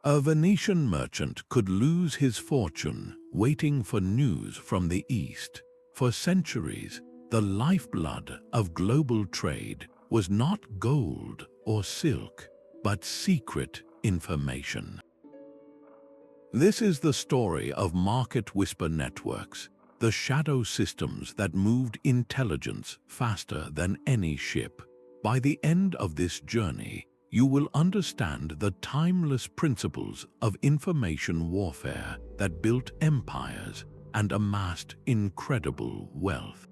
A Venetian merchant could lose his fortune waiting for news from the East. For centuries, the lifeblood of global trade was not gold or silk, but secret information. This is the story of market whisper networks, the shadow systems that moved intelligence faster than any ship. By the end of this journey, you will understand the timeless principles of information warfare that built empires and amassed incredible wealth.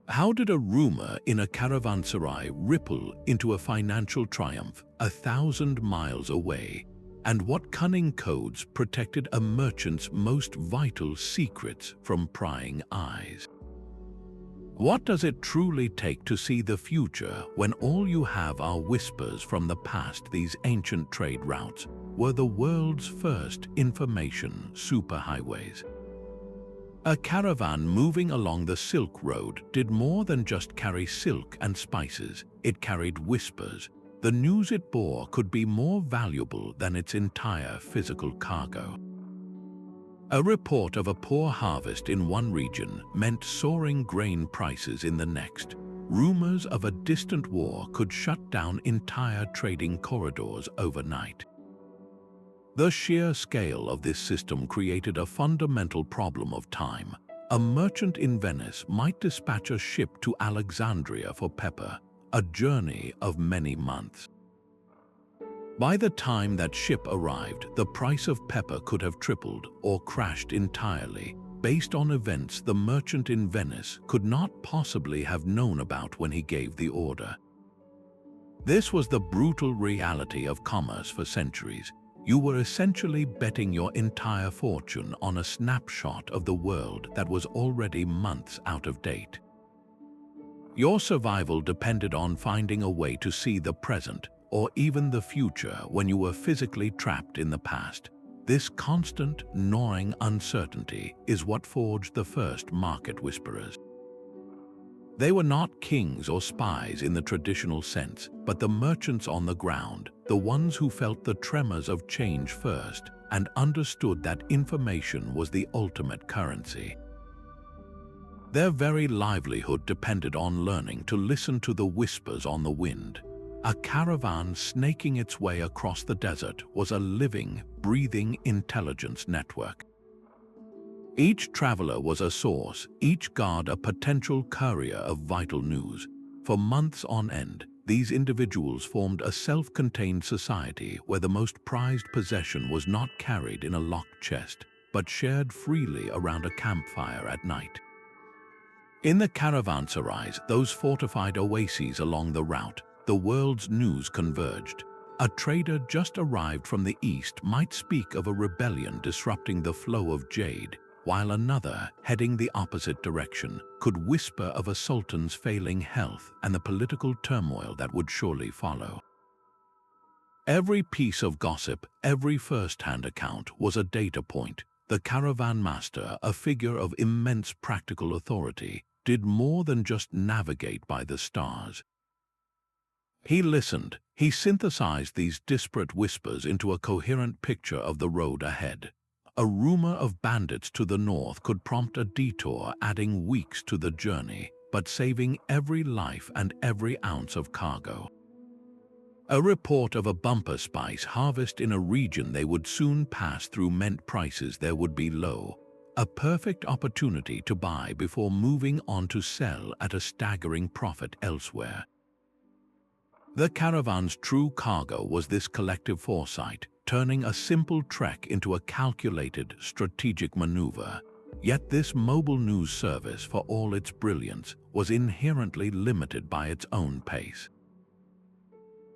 How did a rumor in a caravanserai ripple into a financial triumph 1,000 miles away? And what cunning codes protected a merchant's most vital secrets from prying eyes? What does it truly take to see the future when all you have are whispers from the past? These ancient trade routes were the world's first information superhighways. A caravan moving along the Silk Road did more than just carry silk and spices. It carried whispers. The news it bore could be more valuable than its entire physical cargo. A report of a poor harvest in one region meant soaring grain prices in the next. Rumors of a distant war could shut down entire trading corridors overnight. The sheer scale of this system created a fundamental problem of time. A merchant in Venice might dispatch a ship to Alexandria for pepper, a journey of many months. By the time that ship arrived, the price of pepper could have tripled or crashed entirely, based on events the merchant in Venice could not possibly have known about when he gave the order. This was the brutal reality of commerce for centuries. You were essentially betting your entire fortune on a snapshot of the world that was already months out of date. Your survival depended on finding a way to see the present or even the future when you were physically trapped in the past. This constant, gnawing uncertainty is what forged the first market whisperers. They were not kings or spies in the traditional sense, but the merchants on the ground, the ones who felt the tremors of change first and understood that information was the ultimate currency. Their very livelihood depended on learning to listen to the whispers on the wind. A caravan snaking its way across the desert was a living, breathing intelligence network. Each traveler was a source, each guard a potential courier of vital news. For months on end, these individuals formed a self-contained society where the most prized possession was not carried in a locked chest, but shared freely around a campfire at night. In the caravanserais, those fortified oases along the route, the world's news converged. A trader just arrived from the east might speak of a rebellion disrupting the flow of jade, while another, heading the opposite direction, could whisper of a sultan's failing health and the political turmoil that would surely follow. Every piece of gossip, every first-hand account was a data point. The caravan master, a figure of immense practical authority, did more than just navigate by the stars. He listened. He synthesized these disparate whispers into a coherent picture of the road ahead. A rumor of bandits to the north could prompt a detour, adding weeks to the journey, but saving every life and every ounce of cargo. A report of a bumper spice harvest in a region they would soon pass through meant prices there would be low. A perfect opportunity to buy before moving on to sell at a staggering profit elsewhere. The caravan's true cargo was this collective foresight, turning a simple trek into a calculated, strategic maneuver. Yet this mobile news service, for all its brilliance, was inherently limited by its own pace.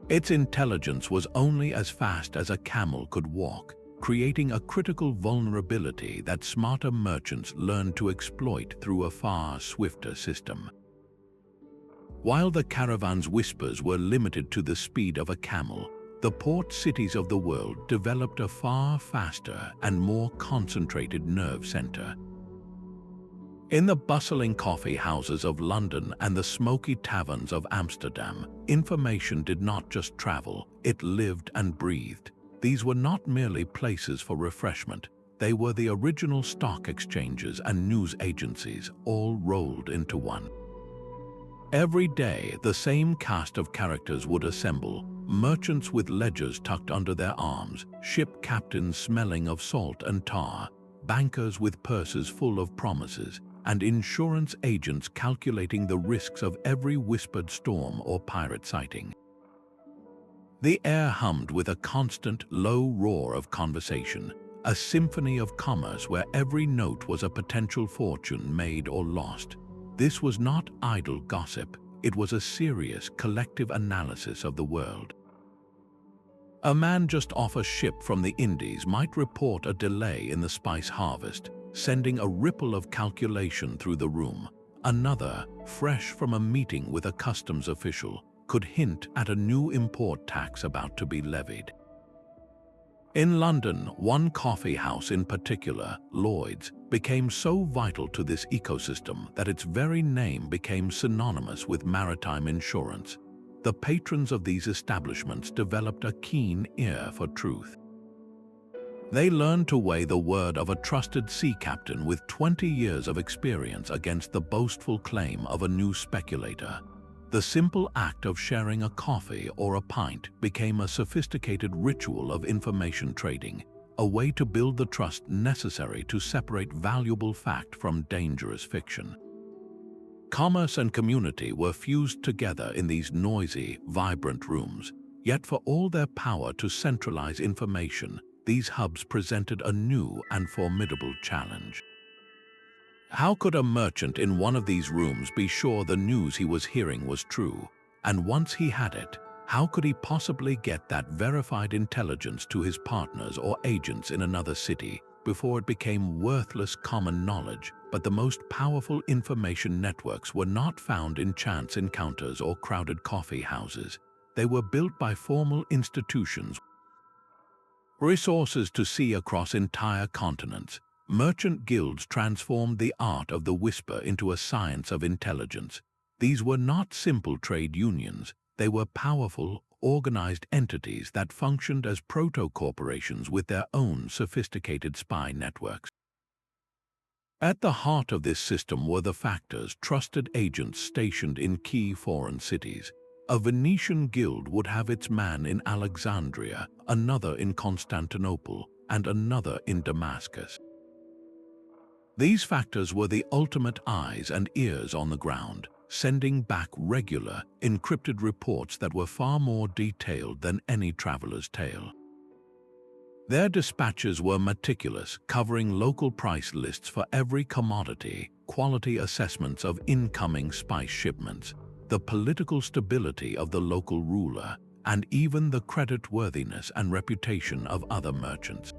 Its intelligence was only as fast as a camel could walk, creating a critical vulnerability that smarter merchants learned to exploit through a far swifter system. While the caravan's whispers were limited to the speed of a camel, the port cities of the world developed a far faster and more concentrated nerve center. In the bustling coffee houses of London and the smoky taverns of Amsterdam, information did not just travel, it lived and breathed. These were not merely places for refreshment. They were the original stock exchanges and news agencies, all rolled into one. Every day, the same cast of characters would assemble: merchants with ledgers tucked under their arms, ship captains smelling of salt and tar, bankers with purses full of promises, and insurance agents calculating the risks of every whispered storm or pirate sighting. The air hummed with a constant, low roar of conversation, a symphony of commerce where every note was a potential fortune made or lost. This was not idle gossip, it was a serious, collective analysis of the world. A man just off a ship from the Indies might report a delay in the spice harvest, sending a ripple of calculation through the room. Another, fresh from a meeting with a customs official, could hint at a new import tax about to be levied. In London, one coffee house in particular, Lloyd's, became so vital to this ecosystem that its very name became synonymous with maritime insurance. The patrons of these establishments developed a keen ear for truth. They learned to weigh the word of a trusted sea captain with 20 years of experience against the boastful claim of a new speculator. The simple act of sharing a coffee or a pint became a sophisticated ritual of information trading, a way to build the trust necessary to separate valuable fact from dangerous fiction. Commerce and community were fused together in these noisy, vibrant rooms, yet for all their power to centralize information, these hubs presented a new and formidable challenge. How could a merchant in one of these rooms be sure the news he was hearing was true? And once he had it, how could he possibly get that verified intelligence to his partners or agents in another city before it became worthless common knowledge? But the most powerful information networks were not found in chance encounters or crowded coffee houses. They were built by formal institutions, resources to see across entire continents. Merchant guilds transformed the art of the whisper into a science of intelligence. These were not simple trade unions. They were powerful, organized entities that functioned as proto-corporations with their own sophisticated spy networks. At the heart of this system were the factors, trusted agents stationed in key foreign cities. A Venetian guild would have its man in Alexandria, another in Constantinople, and another in Damascus. These factors were the ultimate eyes and ears on the ground, sending back regular, encrypted reports that were far more detailed than any traveler's tale. Their dispatches were meticulous, covering local price lists for every commodity, quality assessments of incoming spice shipments, the political stability of the local ruler, and even the creditworthiness and reputation of other merchants.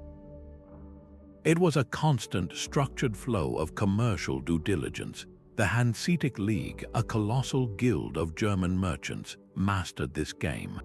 It was a constant, structured flow of commercial due diligence. The Hanseatic League, a colossal guild of German merchants, mastered this game.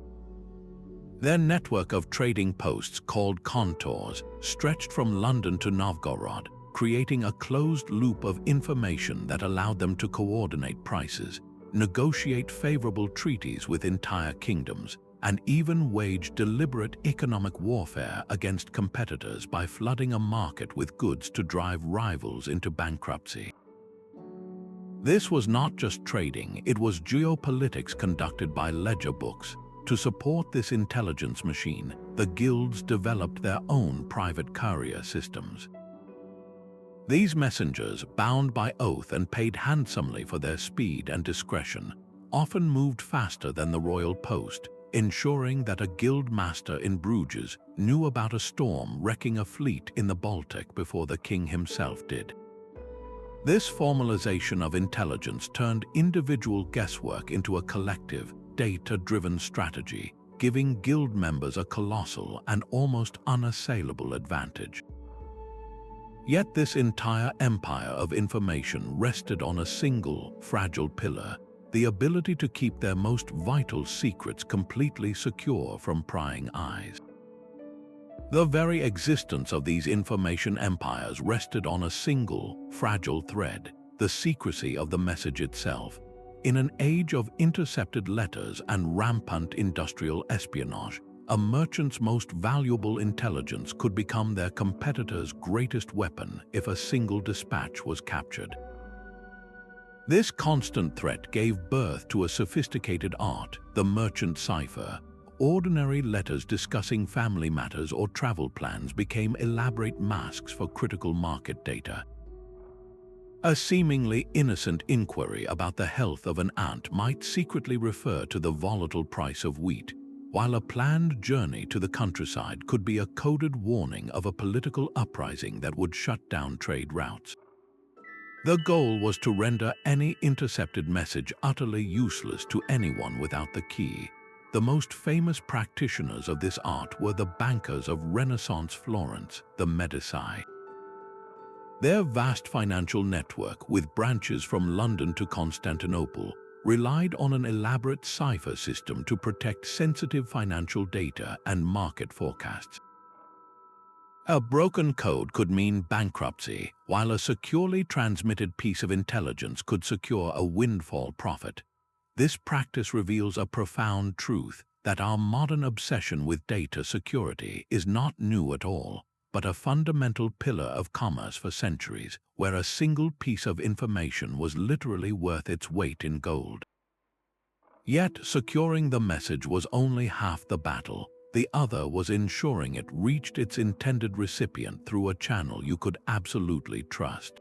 Their network of trading posts, called contours, stretched from London to Novgorod, creating a closed loop of information that allowed them to coordinate prices, negotiate favorable treaties with entire kingdoms, and even wage deliberate economic warfare against competitors by flooding a market with goods to drive rivals into bankruptcy. This was not just trading, it was geopolitics conducted by ledger books. To support this intelligence machine, the guilds developed their own private courier systems. These messengers, bound by oath and paid handsomely for their speed and discretion, often moved faster than the royal post, ensuring that a guild master in Bruges knew about a storm wrecking a fleet in the Baltic before the king himself did. This formalization of intelligence turned individual guesswork into a collective, data-driven strategy, giving guild members a colossal and almost unassailable advantage. Yet this entire empire of information rested on a single, fragile pillar: the ability to keep their most vital secrets completely secure from prying eyes. The very existence of these information empires rested on a single, fragile thread: the secrecy of the message itself. In an age of intercepted letters and rampant industrial espionage, a merchant's most valuable intelligence could become their competitor's greatest weapon if a single dispatch was captured. This constant threat gave birth to a sophisticated art, the merchant cipher. Ordinary letters discussing family matters or travel plans became elaborate masks for critical market data. A seemingly innocent inquiry about the health of an aunt might secretly refer to the volatile price of wheat, while a planned journey to the countryside could be a coded warning of a political uprising that would shut down trade routes. The goal was to render any intercepted message utterly useless to anyone without the key. The most famous practitioners of this art were the bankers of Renaissance Florence, the Medici. Their vast financial network, with branches from London to Constantinople, relied on an elaborate cipher system to protect sensitive financial data and market forecasts. A broken code could mean bankruptcy, while a securely transmitted piece of intelligence could secure a windfall profit. This practice reveals a profound truth that our modern obsession with data security is not new at all, but a fundamental pillar of commerce for centuries, where a single piece of information was literally worth its weight in gold. Yet, securing the message was only half the battle. The other was ensuring it reached its intended recipient through a channel you could absolutely trust.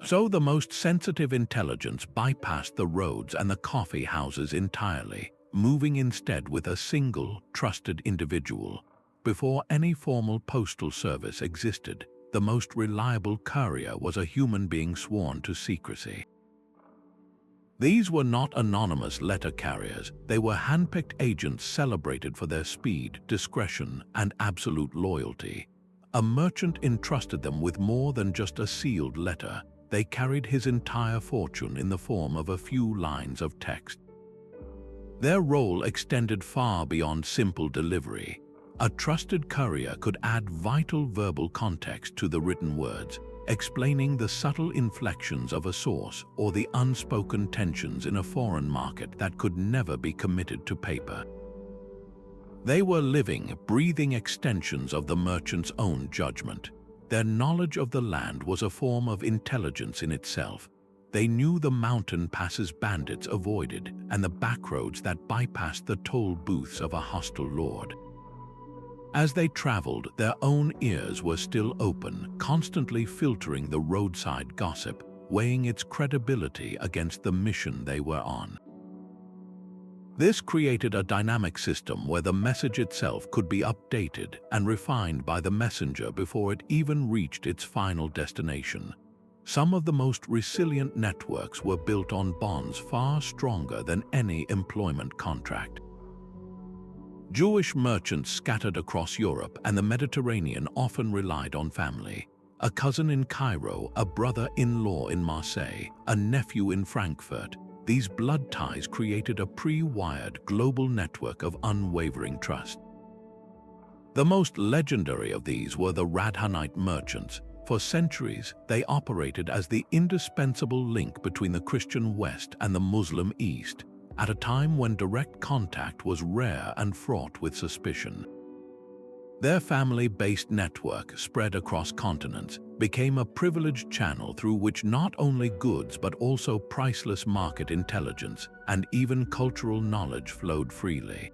So the most sensitive intelligence bypassed the roads and the coffee houses entirely, moving instead with a single, trusted individual. Before any formal postal service existed, the most reliable courier was a human being sworn to secrecy. These were not anonymous letter carriers, they were handpicked agents celebrated for their speed, discretion, and absolute loyalty. A merchant entrusted them with more than just a sealed letter. They carried his entire fortune in the form of a few lines of text. Their role extended far beyond simple delivery. A trusted courier could add vital verbal context to the written words, explaining the subtle inflections of a source or the unspoken tensions in a foreign market that could never be committed to paper. They were living, breathing extensions of the merchant's own judgment. Their knowledge of the land was a form of intelligence in itself. They knew the mountain passes bandits avoided and the backroads that bypassed the toll booths of a hostile lord. As they traveled, their own ears were still open, constantly filtering the roadside gossip, weighing its credibility against the mission they were on. This created a dynamic system where the message itself could be updated and refined by the messenger before it even reached its final destination. Some of the most resilient networks were built on bonds far stronger than any employment contract. Jewish merchants scattered across Europe and the Mediterranean often relied on family. A cousin in Cairo, a brother-in-law in Marseille, a nephew in Frankfurt. These blood ties created a pre-wired global network of unwavering trust. The most legendary of these were the Radhanite merchants. For centuries, they operated as the indispensable link between the Christian West and the Muslim East, at a time when direct contact was rare and fraught with suspicion. Their family-based network, spread across continents, became a privileged channel through which not only goods but also priceless market intelligence and even cultural knowledge flowed freely.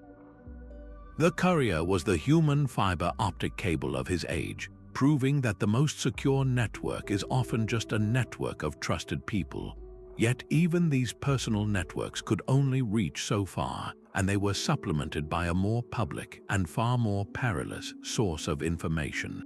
The courier was the human fiber optic cable of his age, proving that the most secure network is often just a network of trusted people. Yet even these personal networks could only reach so far, and they were supplemented by a more public and far more perilous source of information.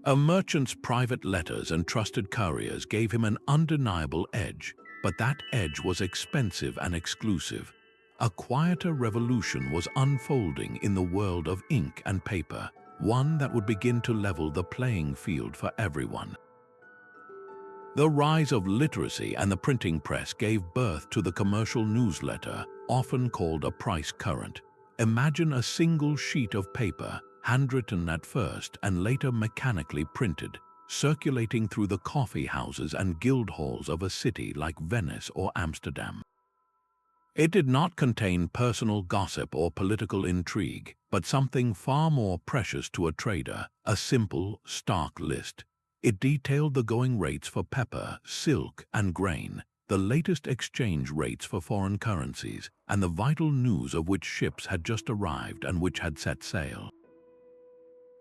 A merchant's private letters and trusted couriers gave him an undeniable edge, but that edge was expensive and exclusive. A quieter revolution was unfolding in the world of ink and paper, one that would begin to level the playing field for everyone. The rise of literacy and the printing press gave birth to the commercial newsletter, often called a price current. Imagine a single sheet of paper, handwritten at first and later mechanically printed, circulating through the coffee houses and guild halls of a city like Venice or Amsterdam. It did not contain personal gossip or political intrigue, but something far more precious to a trader, a simple, stark list. It detailed the going rates for pepper, silk, and grain, the latest exchange rates for foreign currencies, and the vital news of which ships had just arrived and which had set sail.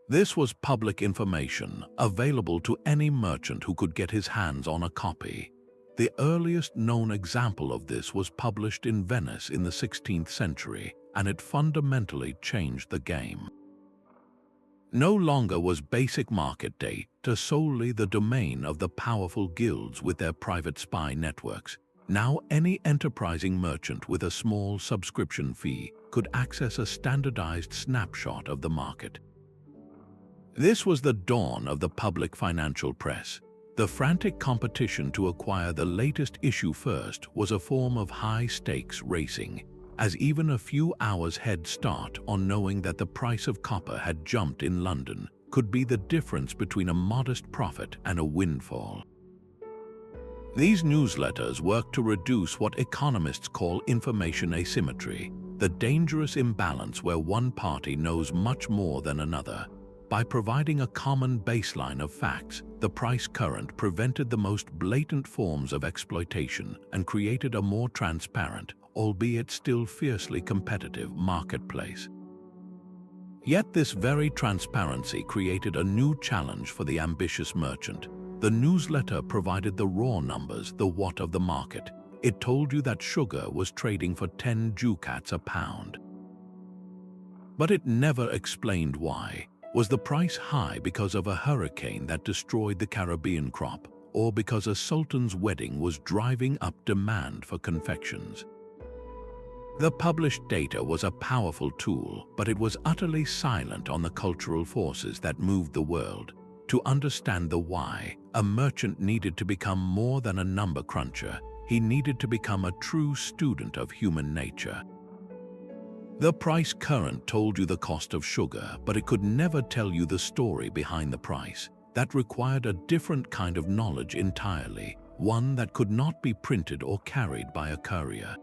This was public information, available to any merchant who could get his hands on a copy. The earliest known example of this was published in Venice in the 16th century, and it fundamentally changed the game. No longer was basic market data solely the domain of the powerful guilds with their private spy networks. Now any enterprising merchant with a small subscription fee could access a standardized snapshot of the market. This was the dawn of the public financial press. The frantic competition to acquire the latest issue first was a form of high-stakes racing, as even a few hours' head start on knowing that the price of copper had jumped in London could be the difference between a modest profit and a windfall. These newsletters work to reduce what economists call information asymmetry, the dangerous imbalance where one party knows much more than another. By providing a common baseline of facts, the price current prevented the most blatant forms of exploitation and created a more transparent, albeit still fiercely competitive, marketplace. Yet this very transparency created a new challenge for the ambitious merchant. The newsletter provided the raw numbers, the what of the market. It told you that sugar was trading for 10 ducats a pound. But it never explained why. Was the price high because of a hurricane that destroyed the Caribbean crop, or because a sultan's wedding was driving up demand for confections? The published data was a powerful tool, but it was utterly silent on the cultural forces that moved the world. To understand the why, a merchant needed to become more than a number cruncher. He needed to become a true student of human nature. The price current told you the cost of sugar, but it could never tell you the story behind the price. That required a different kind of knowledge entirely, one that could not be printed or carried by a courier.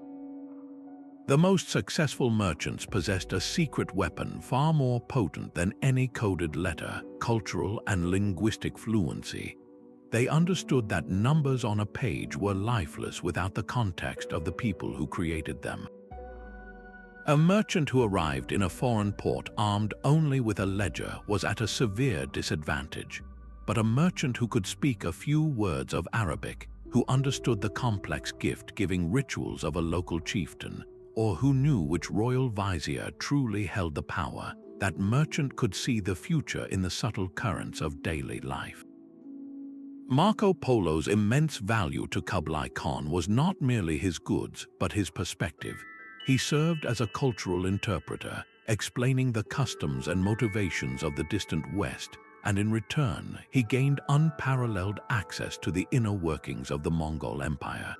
The most successful merchants possessed a secret weapon far more potent than any coded letter: cultural and linguistic fluency. They understood that numbers on a page were lifeless without the context of the people who created them. A merchant who arrived in a foreign port armed only with a ledger was at a severe disadvantage. But a merchant who could speak a few words of Arabic, who understood the complex gift-giving rituals of a local chieftain, or who knew which royal vizier truly held the power, that merchant could see the future in the subtle currents of daily life. Marco Polo's immense value to Kublai Khan was not merely his goods, but his perspective. He served as a cultural interpreter, explaining the customs and motivations of the distant West, and in return, he gained unparalleled access to the inner workings of the Mongol Empire.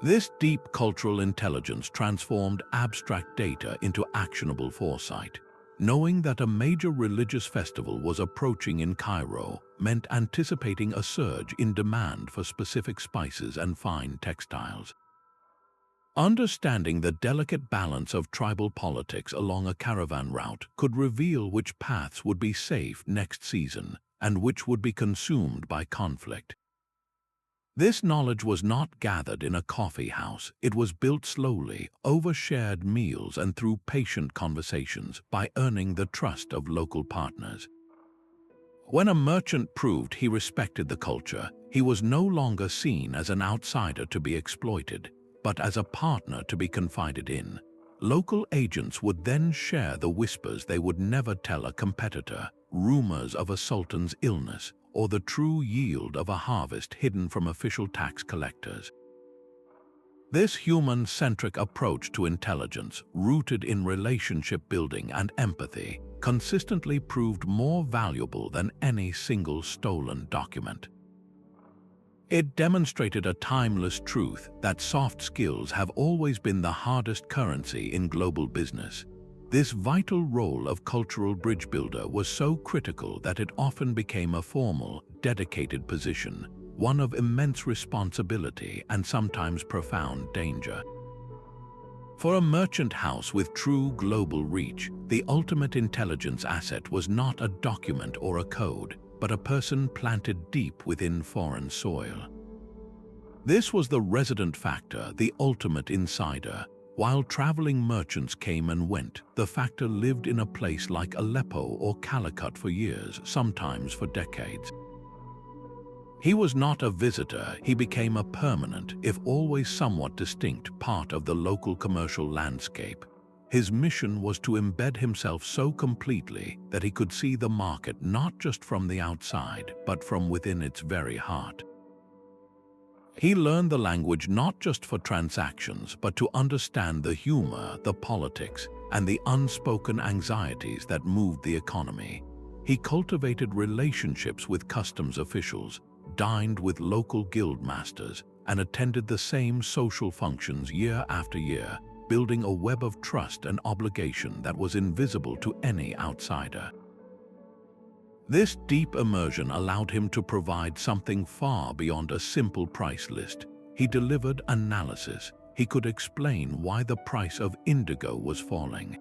This deep cultural intelligence transformed abstract data into actionable foresight. Knowing that a major religious festival was approaching in Cairo meant anticipating a surge in demand for specific spices and fine textiles. Understanding the delicate balance of tribal politics along a caravan route could reveal which paths would be safe next season and which would be consumed by conflict. This knowledge was not gathered in a coffee house. It was built slowly, over shared meals and through patient conversations, by earning the trust of local partners. When a merchant proved he respected the culture, he was no longer seen as an outsider to be exploited, but as a partner to be confided in. Local agents would then share the whispers they would never tell a competitor, rumors of a sultan's illness, or the true yield of a harvest hidden from official tax collectors. This human-centric approach to intelligence, rooted in relationship building and empathy, consistently proved more valuable than any single stolen document. It demonstrated a timeless truth that soft skills have always been the hardest currency in global business. This vital role of cultural bridge builder was so critical that it often became a formal, dedicated position, one of immense responsibility and sometimes profound danger. For a merchant house with true global reach, the ultimate intelligence asset was not a document or a code, but a person planted deep within foreign soil. This was the resident factor, the ultimate insider. While traveling merchants came and went, the factor lived in a place like Aleppo or Calicut for years, sometimes for decades. He was not a visitor, he became a permanent, if always somewhat distinct, part of the local commercial landscape. His mission was to embed himself so completely that he could see the market not just from the outside, but from within its very heart. He learned the language not just for transactions, but to understand the humor, the politics, and the unspoken anxieties that moved the economy. He cultivated relationships with customs officials, dined with local guild masters, and attended the same social functions year after year, building a web of trust and obligation that was invisible to any outsider. This deep immersion allowed him to provide something far beyond a simple price list. He delivered analysis. He could explain why the price of indigo was falling.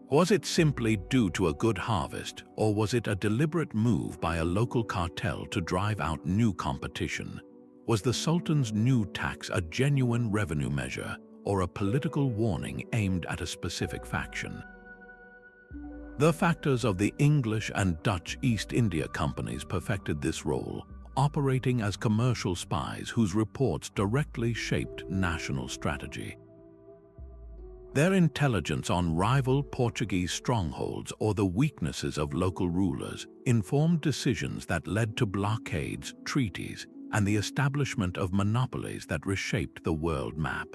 Was it simply due to a good harvest, or was it a deliberate move by a local cartel to drive out new competition? Was the Sultan's new tax a genuine revenue measure, or a political warning aimed at a specific faction? The factors of the English and Dutch East India Companies perfected this role, operating as commercial spies whose reports directly shaped national strategy. Their intelligence on rival Portuguese strongholds or the weaknesses of local rulers informed decisions that led to blockades, treaties, and the establishment of monopolies that reshaped the world map.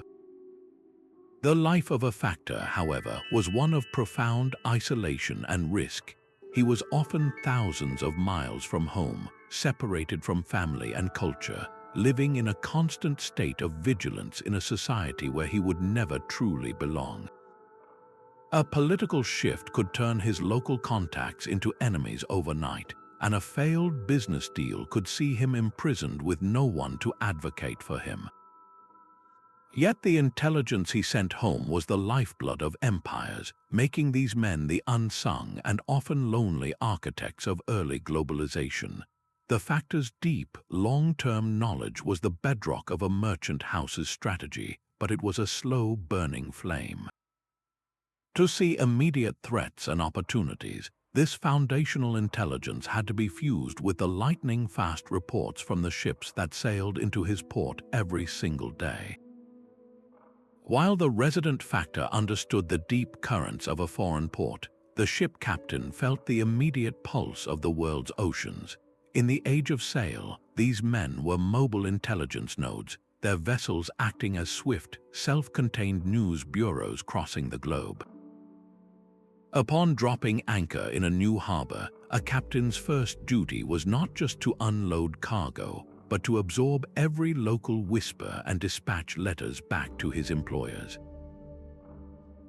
The life of a factor, however, was one of profound isolation and risk. He was often thousands of miles from home, separated from family and culture, living in a constant state of vigilance in a society where he would never truly belong. A political shift could turn his local contacts into enemies overnight, and a failed business deal could see him imprisoned with no one to advocate for him. Yet the intelligence he sent home was the lifeblood of empires, making these men the unsung and often lonely architects of early globalization. The factor's deep, long-term knowledge was the bedrock of a merchant house's strategy, but it was a slow-burning flame. To see immediate threats and opportunities, this foundational intelligence had to be fused with the lightning-fast reports from the ships that sailed into his port every single day. While the resident factor understood the deep currents of a foreign port, the ship captain felt the immediate pulse of the world's oceans. In the age of sail, these men were mobile intelligence nodes, their vessels acting as swift, self-contained news bureaus crossing the globe. Upon dropping anchor in a new harbor, a captain's first duty was not just to unload cargo, but to absorb every local whisper and dispatch letters back to his employers.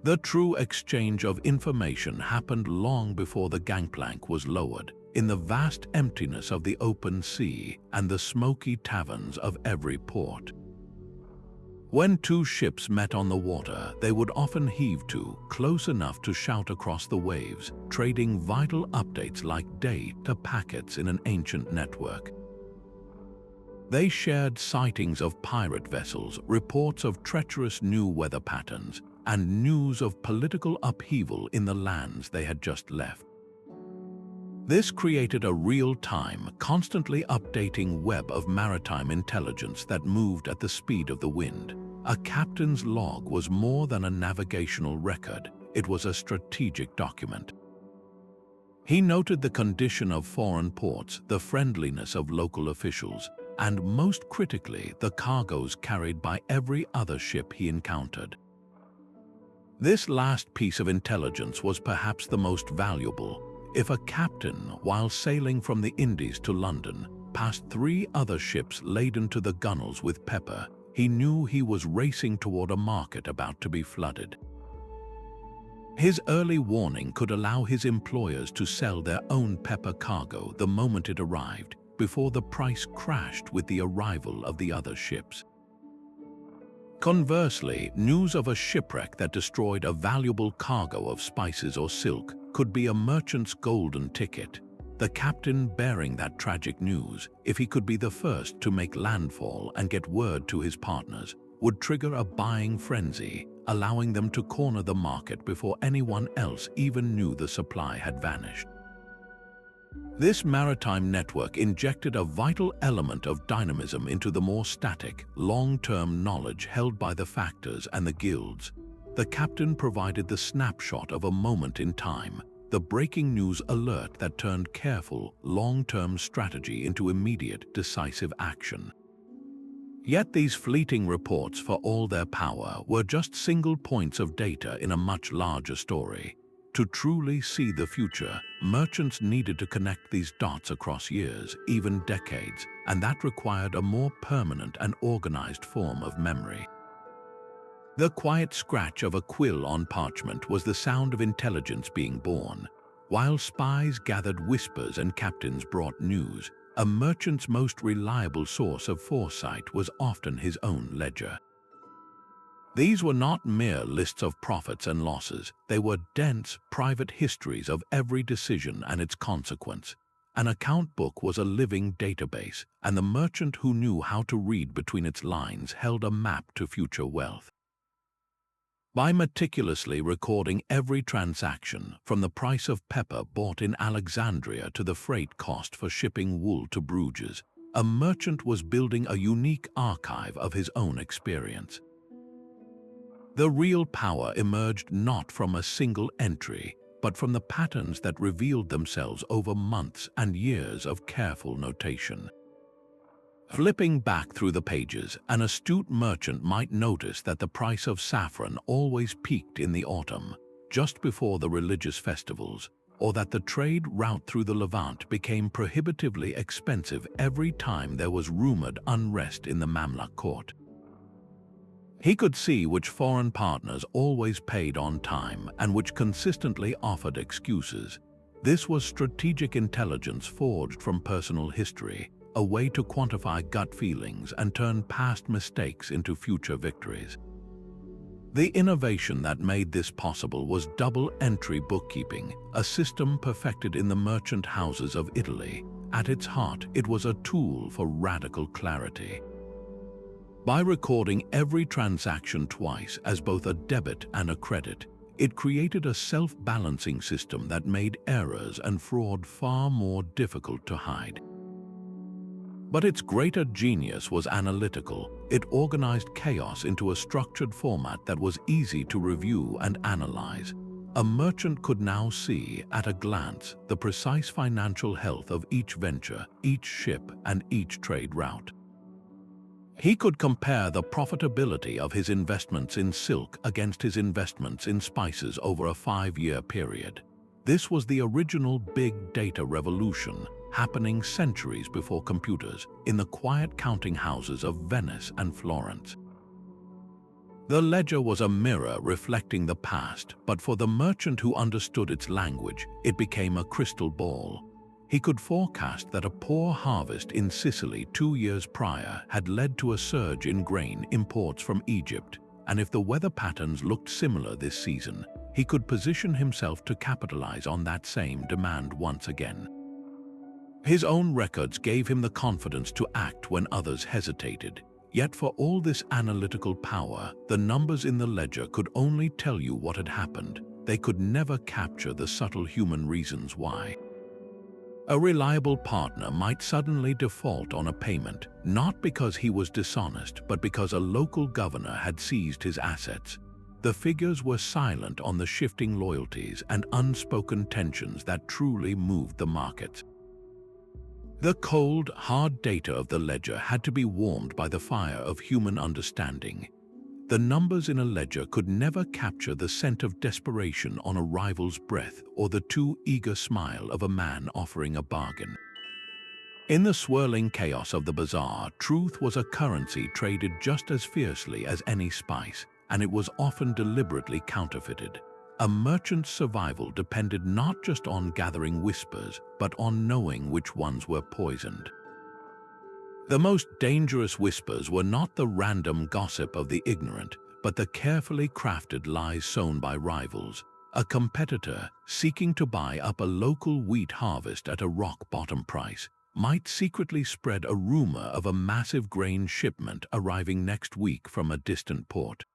The true exchange of information happened long before the gangplank was lowered, in the vast emptiness of the open sea and the smoky taverns of every port. When two ships met on the water, they would often heave to, close enough to shout across the waves, trading vital updates like data packets in an ancient network. They shared sightings of pirate vessels, reports of treacherous new weather patterns, and news of political upheaval in the lands they had just left. This created a real-time, constantly updating web of maritime intelligence that moved at the speed of the wind. A captain's log was more than a navigational record, it was a strategic document. He noted the condition of foreign ports, the friendliness of local officials, and most critically, the cargoes carried by every other ship he encountered. This last piece of intelligence was perhaps the most valuable. If a captain, while sailing from the Indies to London, passed 3 other ships laden to the gunwales with pepper, he knew he was racing toward a market about to be flooded. His early warning could allow his employers to sell their own pepper cargo the moment it arrived, before the price crashed with the arrival of the other ships. Conversely, news of a shipwreck that destroyed a valuable cargo of spices or silk could be a merchant's golden ticket. The captain bearing that tragic news, if he could be the first to make landfall and get word to his partners, would trigger a buying frenzy, allowing them to corner the market before anyone else even knew the supply had vanished. This maritime network injected a vital element of dynamism into the more static, long-term knowledge held by the factors and the guilds. The captain provided the snapshot of a moment in time, the breaking news alert that turned careful, long-term strategy into immediate, decisive action. Yet these fleeting reports, for all their power, were just single points of data in a much larger story. To truly see the future, merchants needed to connect these dots across years, even decades, and that required a more permanent and organized form of memory. The quiet scratch of a quill on parchment was the sound of intelligence being born. While spies gathered whispers and captains brought news, a merchant's most reliable source of foresight was often his own ledger. These were not mere lists of profits and losses, they were dense, private histories of every decision and its consequence. An account book was a living database, and the merchant who knew how to read between its lines held a map to future wealth. By meticulously recording every transaction, from the price of pepper bought in Alexandria to the freight cost for shipping wool to Bruges, a merchant was building a unique archive of his own experience. The real power emerged not from a single entry, but from the patterns that revealed themselves over months and years of careful notation. Flipping back through the pages, an astute merchant might notice that the price of saffron always peaked in the autumn, just before the religious festivals, or that the trade route through the Levant became prohibitively expensive every time there was rumored unrest in the Mamluk court. He could see which foreign partners always paid on time and which consistently offered excuses. This was strategic intelligence forged from personal history, a way to quantify gut feelings and turn past mistakes into future victories. The innovation that made this possible was double-entry bookkeeping, a system perfected in the merchant houses of Italy. At its heart, it was a tool for radical clarity. By recording every transaction twice as both a debit and a credit, it created a self-balancing system that made errors and fraud far more difficult to hide. But its greater genius was analytical. It organized chaos into a structured format that was easy to review and analyze. A merchant could now see, at a glance, the precise financial health of each venture, each ship, and each trade route. He could compare the profitability of his investments in silk against his investments in spices over a 5-year period. This was the original big data revolution, happening centuries before computers, in the quiet counting houses of Venice and Florence. The ledger was a mirror reflecting the past, but for the merchant who understood its language, it became a crystal ball. He could forecast that a poor harvest in Sicily 2 years prior had led to a surge in grain imports from Egypt, and if the weather patterns looked similar this season, he could position himself to capitalize on that same demand once again. His own records gave him the confidence to act when others hesitated. Yet for all this analytical power, the numbers in the ledger could only tell you what had happened. They could never capture the subtle human reasons why. A reliable partner might suddenly default on a payment, not because he was dishonest, but because a local governor had seized his assets. The figures were silent on the shifting loyalties and unspoken tensions that truly moved the markets. The cold, hard data of the ledger had to be warmed by the fire of human understanding. The numbers in a ledger could never capture the scent of desperation on a rival's breath or the too eager smile of a man offering a bargain. In the swirling chaos of the bazaar, truth was a currency traded just as fiercely as any spice, and it was often deliberately counterfeited. A merchant's survival depended not just on gathering whispers, but on knowing which ones were poisoned. The most dangerous whispers were not the random gossip of the ignorant, but the carefully crafted lies sown by rivals. A competitor seeking to buy up a local wheat harvest at a rock-bottom price might secretly spread a rumor of a massive grain shipment arriving next week from a distant port.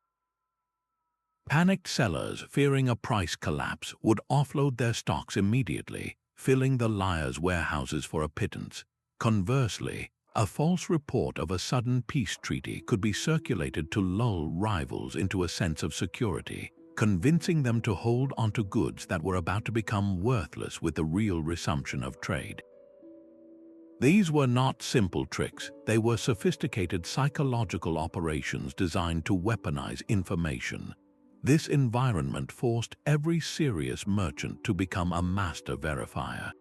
Panicked sellers, fearing a price collapse, would offload their stocks immediately, filling the liars' warehouses for a pittance. Conversely, a false report of a sudden peace treaty could be circulated to lull rivals into a sense of security, convincing them to hold onto goods that were about to become worthless with the real resumption of trade. These were not simple tricks, they were sophisticated psychological operations designed to weaponize information. This environment forced every serious merchant to become a master verifier.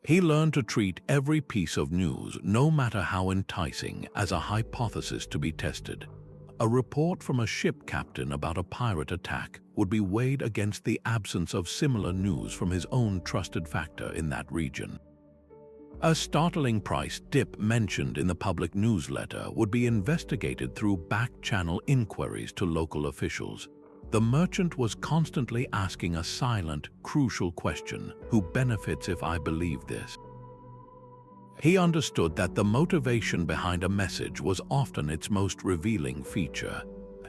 He learned to treat every piece of news, no matter how enticing, as a hypothesis to be tested. A report from a ship captain about a pirate attack would be weighed against the absence of similar news from his own trusted factor in that region. A startling price dip mentioned in the public newsletter would be investigated through back-channel inquiries to local officials. The merchant was constantly asking a silent, crucial question: who benefits if I believe this? He understood that the motivation behind a message was often its most revealing feature.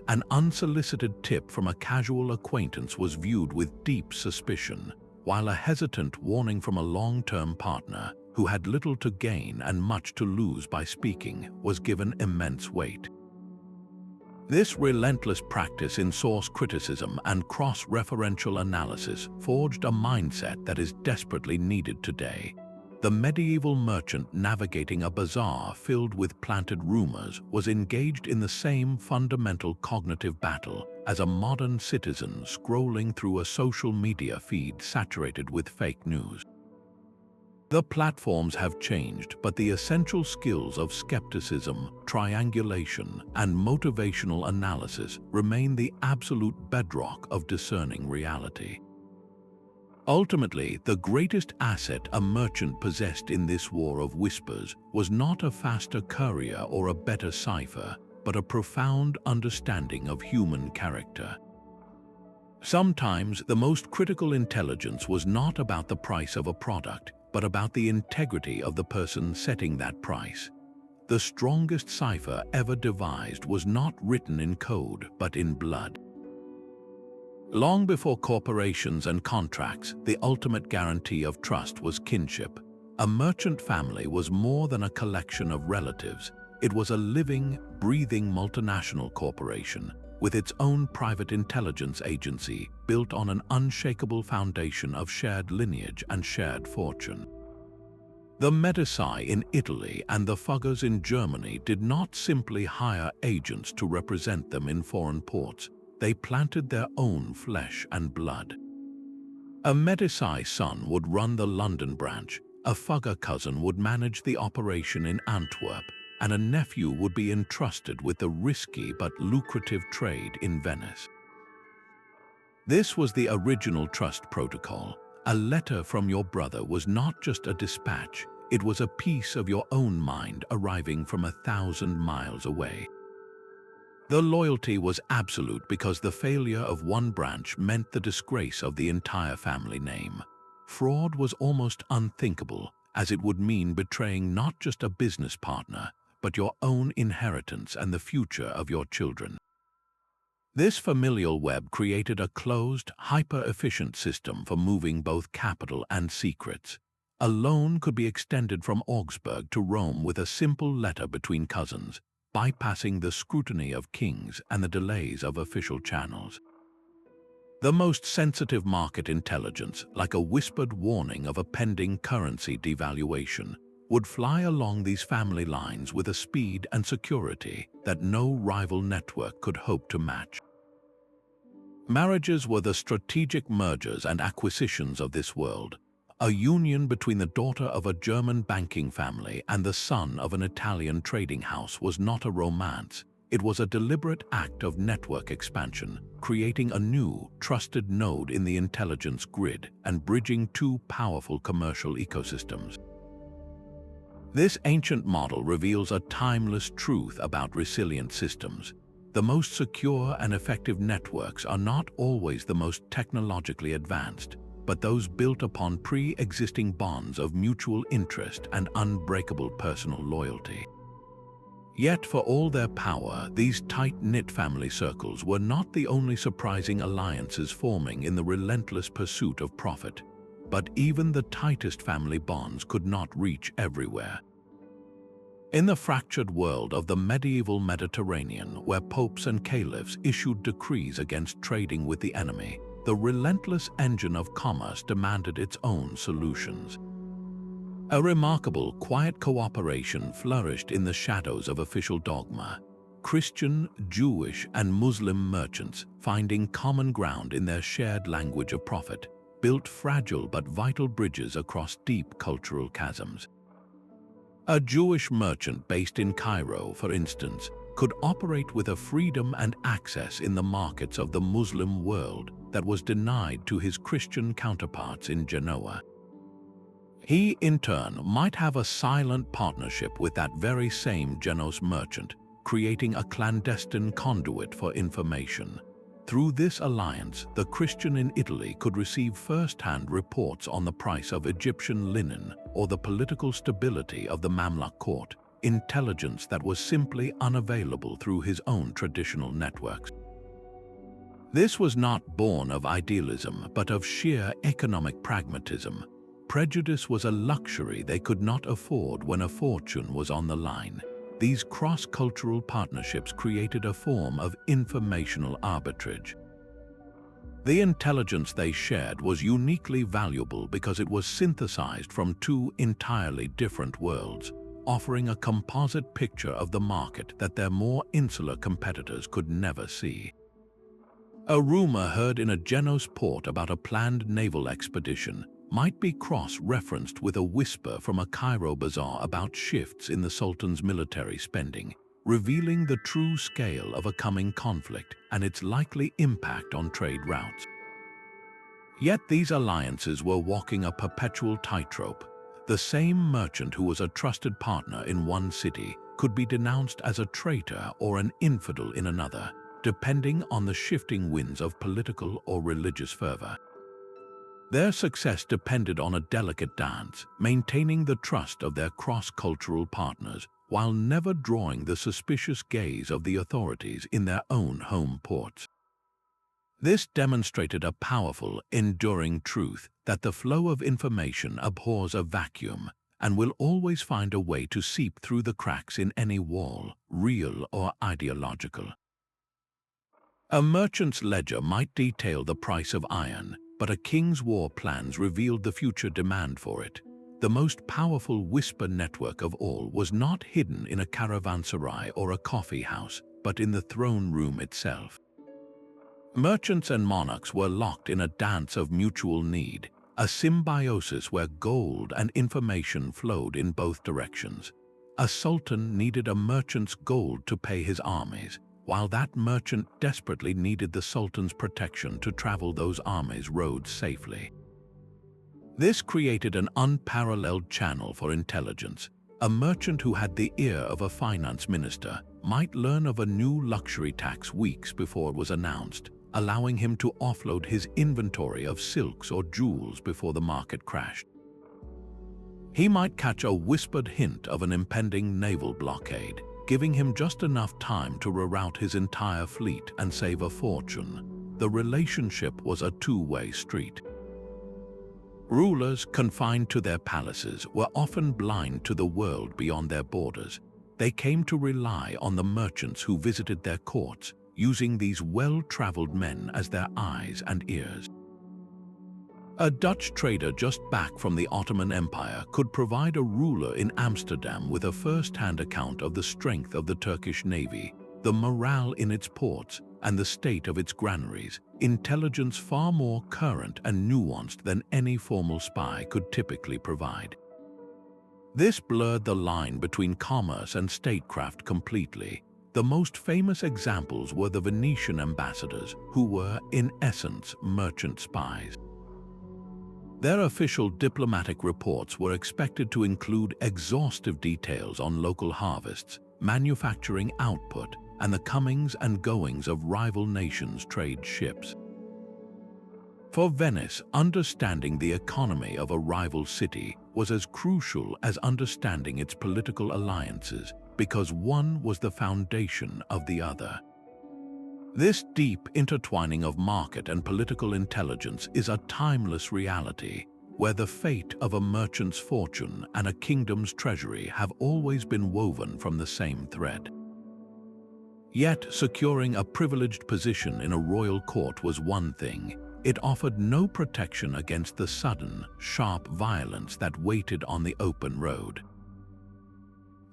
An unsolicited tip from a casual acquaintance was viewed with deep suspicion, while a hesitant warning from a long-term partner, who had little to gain and much to lose by speaking, was given immense weight. This relentless practice in source criticism and cross-referential analysis forged a mindset that is desperately needed today. The medieval merchant navigating a bazaar filled with planted rumors was engaged in the same fundamental cognitive battle as a modern citizen scrolling through a social media feed saturated with fake news. The platforms have changed, but the essential skills of skepticism, triangulation, and motivational analysis remain the absolute bedrock of discerning reality. Ultimately, the greatest asset a merchant possessed in this war of whispers was not a faster courier or a better cipher, but a profound understanding of human character. Sometimes the most critical intelligence was not about the price of a product, but about the integrity of the person setting that price. The strongest cipher ever devised was not written in code, but in blood. Long before corporations and contracts, the ultimate guarantee of trust was kinship. A merchant family was more than a collection of relatives. It was a living, breathing multinational corporation, with its own private intelligence agency built on an unshakable foundation of shared lineage and shared fortune. The Medici in Italy and the Fuggers in Germany did not simply hire agents to represent them in foreign ports. They planted their own flesh and blood. A Medici son would run the London branch, a Fugger cousin would manage the operation in Antwerp, and a nephew would be entrusted with the risky but lucrative trade in Venice. This was the original trust protocol. A letter from your brother was not just a dispatch, it was a piece of your own mind arriving from 1,000 miles away. The loyalty was absolute because the failure of one branch meant the disgrace of the entire family name. Fraud was almost unthinkable, as it would mean betraying not just a business partner, but your own inheritance and the future of your children. This familial web created a closed, hyper-efficient system for moving both capital and secrets. A loan could be extended from Augsburg to Rome with a simple letter between cousins, bypassing the scrutiny of kings and the delays of official channels. The most sensitive market intelligence, like a whispered warning of a pending currency devaluation, would fly along these family lines with a speed and security that no rival network could hope to match. Marriages were the strategic mergers and acquisitions of this world. A union between the daughter of a German banking family and the son of an Italian trading house was not a romance. It was a deliberate act of network expansion, creating a new, trusted node in the intelligence grid and bridging two powerful commercial ecosystems. This ancient model reveals a timeless truth about resilient systems. The most secure and effective networks are not always the most technologically advanced, but those built upon pre-existing bonds of mutual interest and unbreakable personal loyalty. Yet for all their power, these tight-knit family circles were not the only surprising alliances forming in the relentless pursuit of profit. But even the tightest family bonds could not reach everywhere. In the fractured world of the medieval Mediterranean, where popes and caliphs issued decrees against trading with the enemy, the relentless engine of commerce demanded its own solutions. A remarkable, quiet cooperation flourished in the shadows of official dogma. Christian, Jewish, and Muslim merchants, finding common ground in their shared language of profit, built fragile but vital bridges across deep cultural chasms. A Jewish merchant based in Cairo, for instance, could operate with a freedom and access in the markets of the Muslim world that was denied to his Christian counterparts in Genoa. He, in turn, might have a silent partnership with that very same Genoese merchant, creating a clandestine conduit for information. Through this alliance, the Christian in Italy could receive first-hand reports on the price of Egyptian linen or the political stability of the Mamluk court, intelligence that was simply unavailable through his own traditional networks. This was not born of idealism, but of sheer economic pragmatism. Prejudice was a luxury they could not afford when a fortune was on the line. These cross-cultural partnerships created a form of informational arbitrage. The intelligence they shared was uniquely valuable because it was synthesized from two entirely different worlds, offering a composite picture of the market that their more insular competitors could never see. A rumor heard in a Genoese port about a planned naval expedition might be cross-referenced with a whisper from a Cairo bazaar about shifts in the Sultan's military spending, revealing the true scale of a coming conflict and its likely impact on trade routes. Yet these alliances were walking a perpetual tightrope. The same merchant who was a trusted partner in one city could be denounced as a traitor or an infidel in another, depending on the shifting winds of political or religious fervor. Their success depended on a delicate dance, maintaining the trust of their cross-cultural partners while never drawing the suspicious gaze of the authorities in their own home ports. This demonstrated a powerful, enduring truth that the flow of information abhors a vacuum and will always find a way to seep through the cracks in any wall, real or ideological. A merchant's ledger might detail the price of iron, but a king's war plans revealed the future demand for it. The most powerful whisper network of all was not hidden in a caravanserai or a coffee house, but in the throne room itself. Merchants and monarchs were locked in a dance of mutual need, a symbiosis where gold and information flowed in both directions. A sultan needed a merchant's gold to pay his armies, while that merchant desperately needed the sultan's protection to travel those armies' roads safely. This created an unparalleled channel for intelligence. A merchant who had the ear of a finance minister might learn of a new luxury tax weeks before it was announced, allowing him to offload his inventory of silks or jewels before the market crashed. He might catch a whispered hint of an impending naval blockade, giving him just enough time to reroute his entire fleet and save a fortune. The relationship was a two-way street. Rulers confined to their palaces were often blind to the world beyond their borders. They came to rely on the merchants who visited their courts, using these well-traveled men as their eyes and ears. A Dutch trader just back from the Ottoman Empire could provide a ruler in Amsterdam with a first-hand account of the strength of the Turkish navy, the morale in its ports, and the state of its granaries, intelligence far more current and nuanced than any formal spy could typically provide. This blurred the line between commerce and statecraft completely. The most famous examples were the Venetian ambassadors, who were, in essence, merchant spies. Their official diplomatic reports were expected to include exhaustive details on local harvests, manufacturing output, and the comings and goings of rival nations' trade ships. For Venice, understanding the economy of a rival city was as crucial as understanding its political alliances, because one was the foundation of the other. This deep intertwining of market and political intelligence is a timeless reality, where the fate of a merchant's fortune and a kingdom's treasury have always been woven from the same thread. Yet, securing a privileged position in a royal court was one thing. It offered no protection against the sudden, sharp violence that waited on the open road.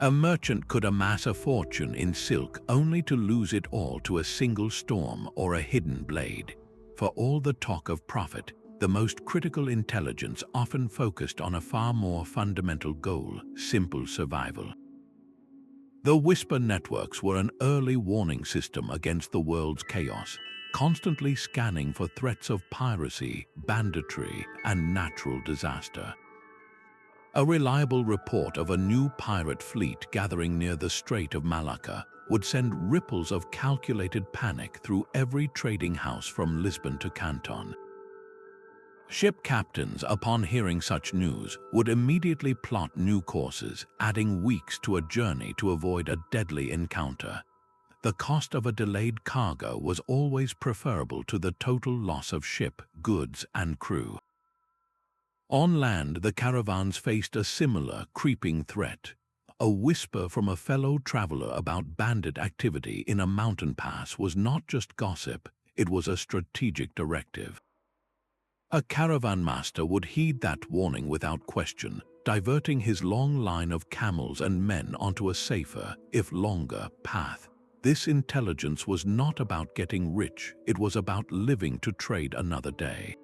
A merchant could amass a fortune in silk only to lose it all to a single storm or a hidden blade. For all the talk of profit, the most critical intelligence often focused on a far more fundamental goal: simple survival. The whisper networks were an early warning system against the world's chaos, constantly scanning for threats of piracy, banditry, and natural disaster. A reliable report of a new pirate fleet gathering near the Strait of Malacca would send ripples of calculated panic through every trading house from Lisbon to Canton. Ship captains, upon hearing such news, would immediately plot new courses, adding weeks to a journey to avoid a deadly encounter. The cost of a delayed cargo was always preferable to the total loss of ship, goods, and crew. On land, the caravans faced a similar creeping threat. A whisper from a fellow traveler about bandit activity in a mountain pass was not just gossip, it was a strategic directive. A caravan master would heed that warning without question, diverting his long line of camels and men onto a safer, if longer, path. This intelligence was not about getting rich, it was about living to trade another day.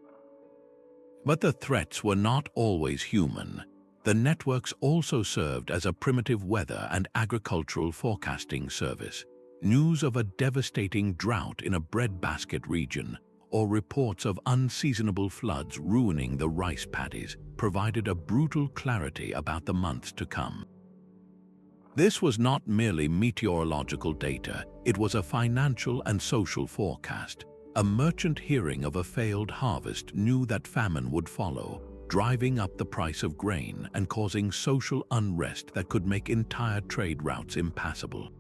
But the threats were not always human. The networks also served as a primitive weather and agricultural forecasting service. News of a devastating drought in a breadbasket region, or reports of unseasonable floods ruining the rice paddies, provided a brutal clarity about the months to come. This was not merely meteorological data, it was a financial and social forecast. A merchant hearing of a failed harvest knew that famine would follow, driving up the price of grain and causing social unrest that could make entire trade routes impassable.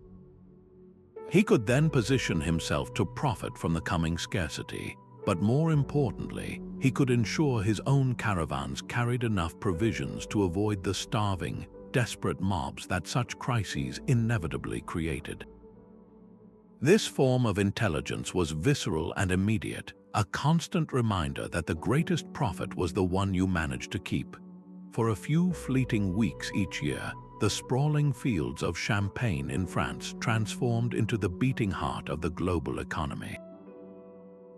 He could then position himself to profit from the coming scarcity, but more importantly, he could ensure his own caravans carried enough provisions to avoid the starving, desperate mobs that such crises inevitably created. This form of intelligence was visceral and immediate, a constant reminder that the greatest profit was the one you managed to keep. For a few fleeting weeks each year, the sprawling fields of Champagne in France transformed into the beating heart of the global economy.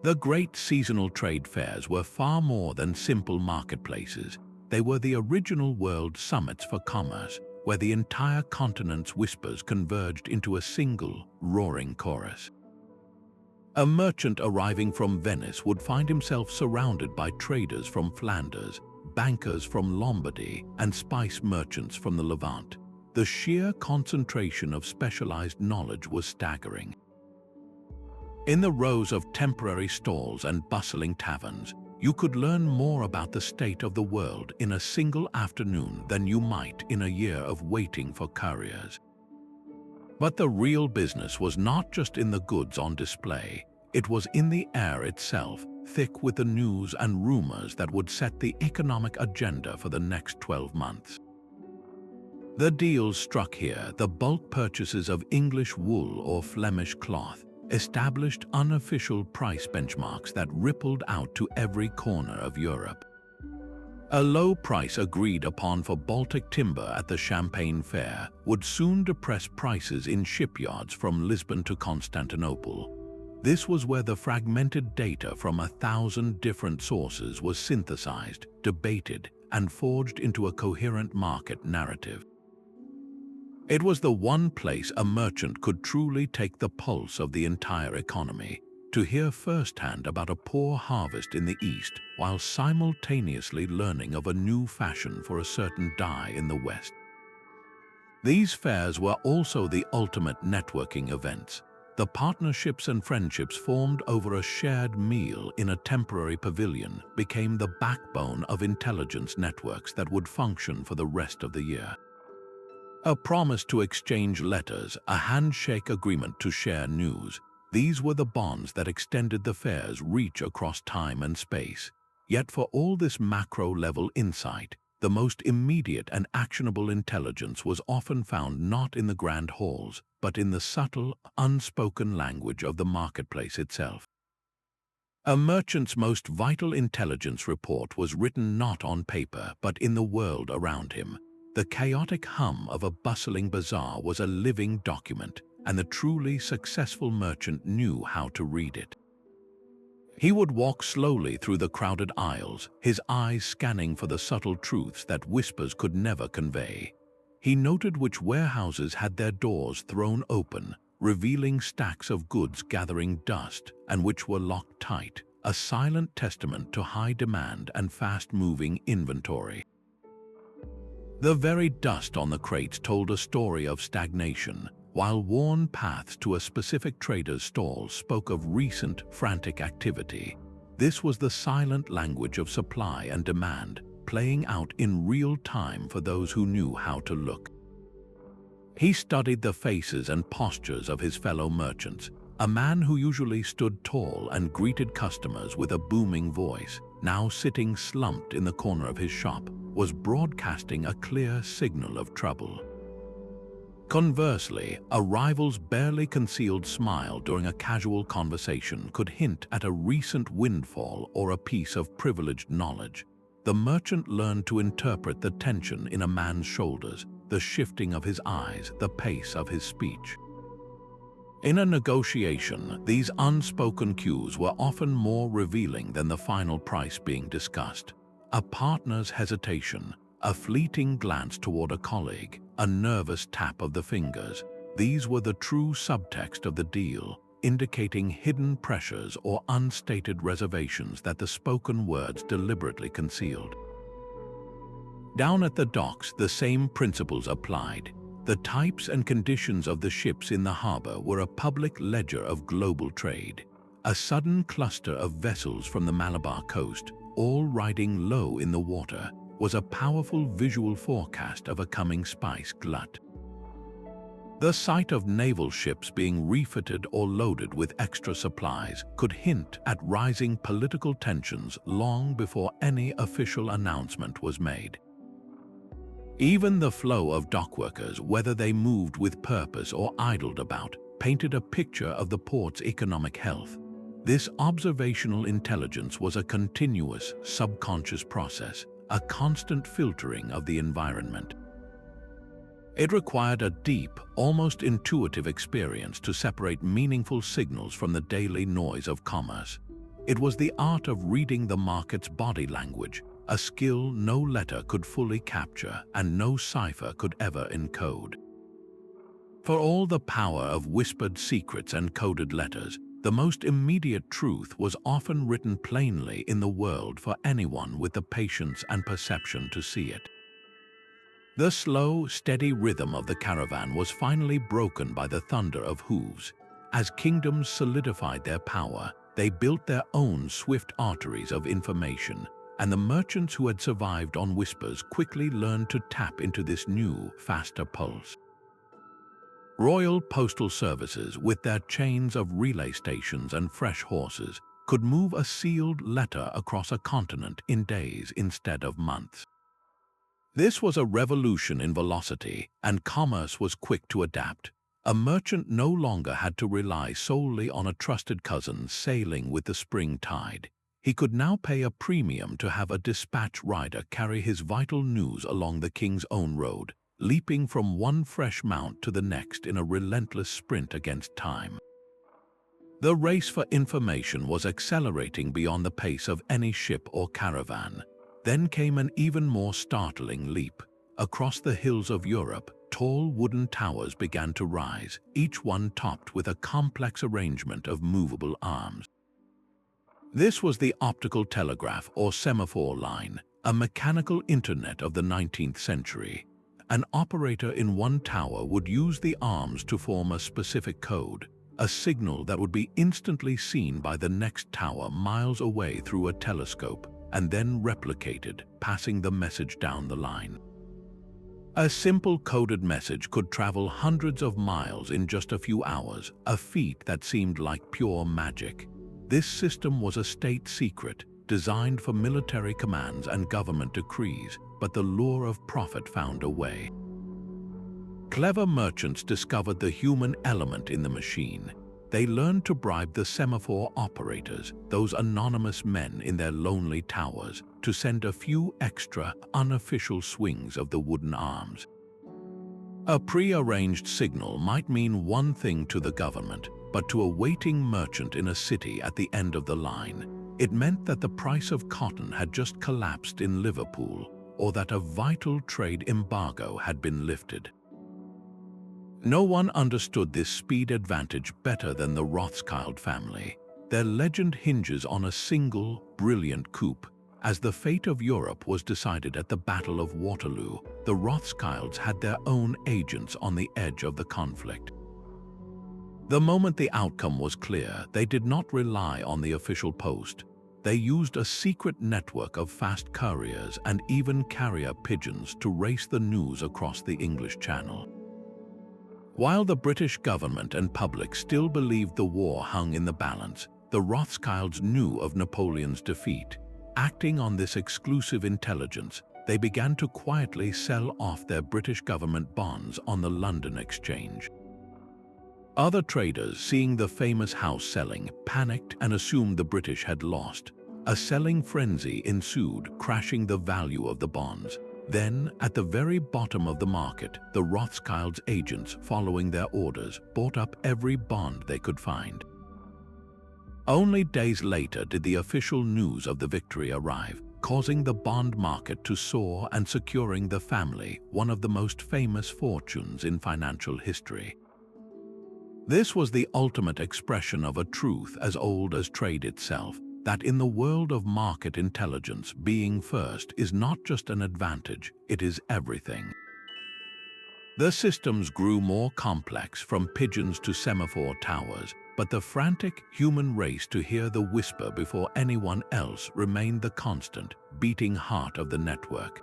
The great seasonal trade fairs were far more than simple marketplaces. They were the original world summits for commerce, where the entire continent's whispers converged into a single, roaring chorus. A merchant arriving from Venice would find himself surrounded by traders from Flanders, bankers from Lombardy, and spice merchants from the Levant. The sheer concentration of specialized knowledge was staggering. In the rows of temporary stalls and bustling taverns, you could learn more about the state of the world in a single afternoon than you might in a year of waiting for couriers. But the real business was not just in the goods on display, it was in the air itself, thick with the news and rumors that would set the economic agenda for the next 12 months. The deals struck here, the bulk purchases of English wool or Flemish cloth, established unofficial price benchmarks that rippled out to every corner of Europe. A low price agreed upon for Baltic timber at the Champagne Fair would soon depress prices in shipyards from Lisbon to Constantinople. This was where the fragmented data from 1,000 different sources was synthesized, debated, and forged into a coherent market narrative. It was the one place a merchant could truly take the pulse of the entire economy, to hear firsthand about a poor harvest in the East while simultaneously learning of a new fashion for a certain dye in the West. These fairs were also the ultimate networking events. The partnerships and friendships formed over a shared meal in a temporary pavilion became the backbone of intelligence networks that would function for the rest of the year. A promise to exchange letters, a handshake agreement to share news, these were the bonds that extended the fair's reach across time and space. Yet for all this macro-level insight, the most immediate and actionable intelligence was often found not in the grand halls, but in the subtle, unspoken language of the marketplace itself. A merchant's most vital intelligence report was written not on paper, but in the world around him. The chaotic hum of a bustling bazaar was a living document, and the truly successful merchant knew how to read it. He would walk slowly through the crowded aisles, his eyes scanning for the subtle truths that whispers could never convey. He noted which warehouses had their doors thrown open, revealing stacks of goods gathering dust, and which were locked tight, a silent testament to high demand and fast-moving inventory. The very dust on the crates told a story of stagnation, while worn paths to a specific trader's stall spoke of recent, frantic activity. This was the silent language of supply and demand, playing out in real time for those who knew how to look. He studied the faces and postures of his fellow merchants. A man who usually stood tall and greeted customers with a booming voice, now sitting slumped in the corner of his shop, was broadcasting a clear signal of trouble. Conversely, a rival's barely concealed smile during a casual conversation could hint at a recent windfall or a piece of privileged knowledge. The merchant learned to interpret the tension in a man's shoulders, the shifting of his eyes, the pace of his speech. In a negotiation, these unspoken cues were often more revealing than the final price being discussed. A partner's hesitation, a fleeting glance toward a colleague, a nervous tap of the fingers, these were the true subtext of the deal, indicating hidden pressures or unstated reservations that the spoken words deliberately concealed. Down at the docks, the same principles applied. The types and conditions of the ships in the harbor were a public ledger of global trade. A sudden cluster of vessels from the Malabar coast, all riding low in the water, was a powerful visual forecast of a coming spice glut. The sight of naval ships being refitted or loaded with extra supplies could hint at rising political tensions long before any official announcement was made. Even the flow of dockworkers, whether they moved with purpose or idled about, painted a picture of the port's economic health. This observational intelligence was a continuous, subconscious process, a constant filtering of the environment. It required a deep, almost intuitive experience to separate meaningful signals from the daily noise of commerce. It was the art of reading the market's body language, a skill no letter could fully capture and no cipher could ever encode. For all the power of whispered secrets and coded letters, the most immediate truth was often written plainly in the world for anyone with the patience and perception to see it. The slow, steady rhythm of the caravan was finally broken by the thunder of hooves. As kingdoms solidified their power, they built their own swift arteries of information, and the merchants who had survived on whispers quickly learned to tap into this new, faster pulse. Royal postal services, with their chains of relay stations and fresh horses, could move a sealed letter across a continent in days instead of months. This was a revolution in velocity, and commerce was quick to adapt. A merchant no longer had to rely solely on a trusted cousin sailing with the spring tide. He could now pay a premium to have a dispatch rider carry his vital news along the king's own road, leaping from one fresh mount to the next in a relentless sprint against time. The race for information was accelerating beyond the pace of any ship or caravan. Then came an even more startling leap. Across the hills of Europe, tall wooden towers began to rise, each one topped with a complex arrangement of movable arms. This was the optical telegraph or semaphore line, a mechanical internet of the 19th century. An operator in one tower would use the arms to form a specific code, a signal that would be instantly seen by the next tower miles away through a telescope and then replicated, passing the message down the line. A simple coded message could travel hundreds of miles in just a few hours, a feat that seemed like pure magic. This system was a state secret, designed for military commands and government decrees, but the lure of profit found a way. Clever merchants discovered the human element in the machine. They learned to bribe the semaphore operators, those anonymous men in their lonely towers, to send a few extra, unofficial swings of the wooden arms. A pre-arranged signal might mean one thing to the government, but to a waiting merchant in a city at the end of the line, it meant that the price of cotton had just collapsed in Liverpool, or that a vital trade embargo had been lifted. No one understood this speed advantage better than the Rothschild family. Their legend hinges on a single, brilliant coup. As the fate of Europe was decided at the Battle of Waterloo, the Rothschilds had their own agents on the edge of the conflict. The moment the outcome was clear, they did not rely on the official post. They used a secret network of fast couriers and even carrier pigeons to race the news across the English Channel. While the British government and public still believed the war hung in the balance, the Rothschilds knew of Napoleon's defeat. Acting on this exclusive intelligence, they began to quietly sell off their British government bonds on the London Exchange. Other traders, seeing the famous house selling, panicked and assumed the British had lost. A selling frenzy ensued, crashing the value of the bonds. Then, at the very bottom of the market, the Rothschilds' agents, following their orders, bought up every bond they could find. Only days later did the official news of the victory arrive, causing the bond market to soar and securing the family one of the most famous fortunes in financial history. This was the ultimate expression of a truth as old as trade itself, that in the world of market intelligence, being first is not just an advantage, it is everything. The systems grew more complex, from pigeons to semaphore towers, but the frantic human race to hear the whisper before anyone else remained the constant, beating heart of the network.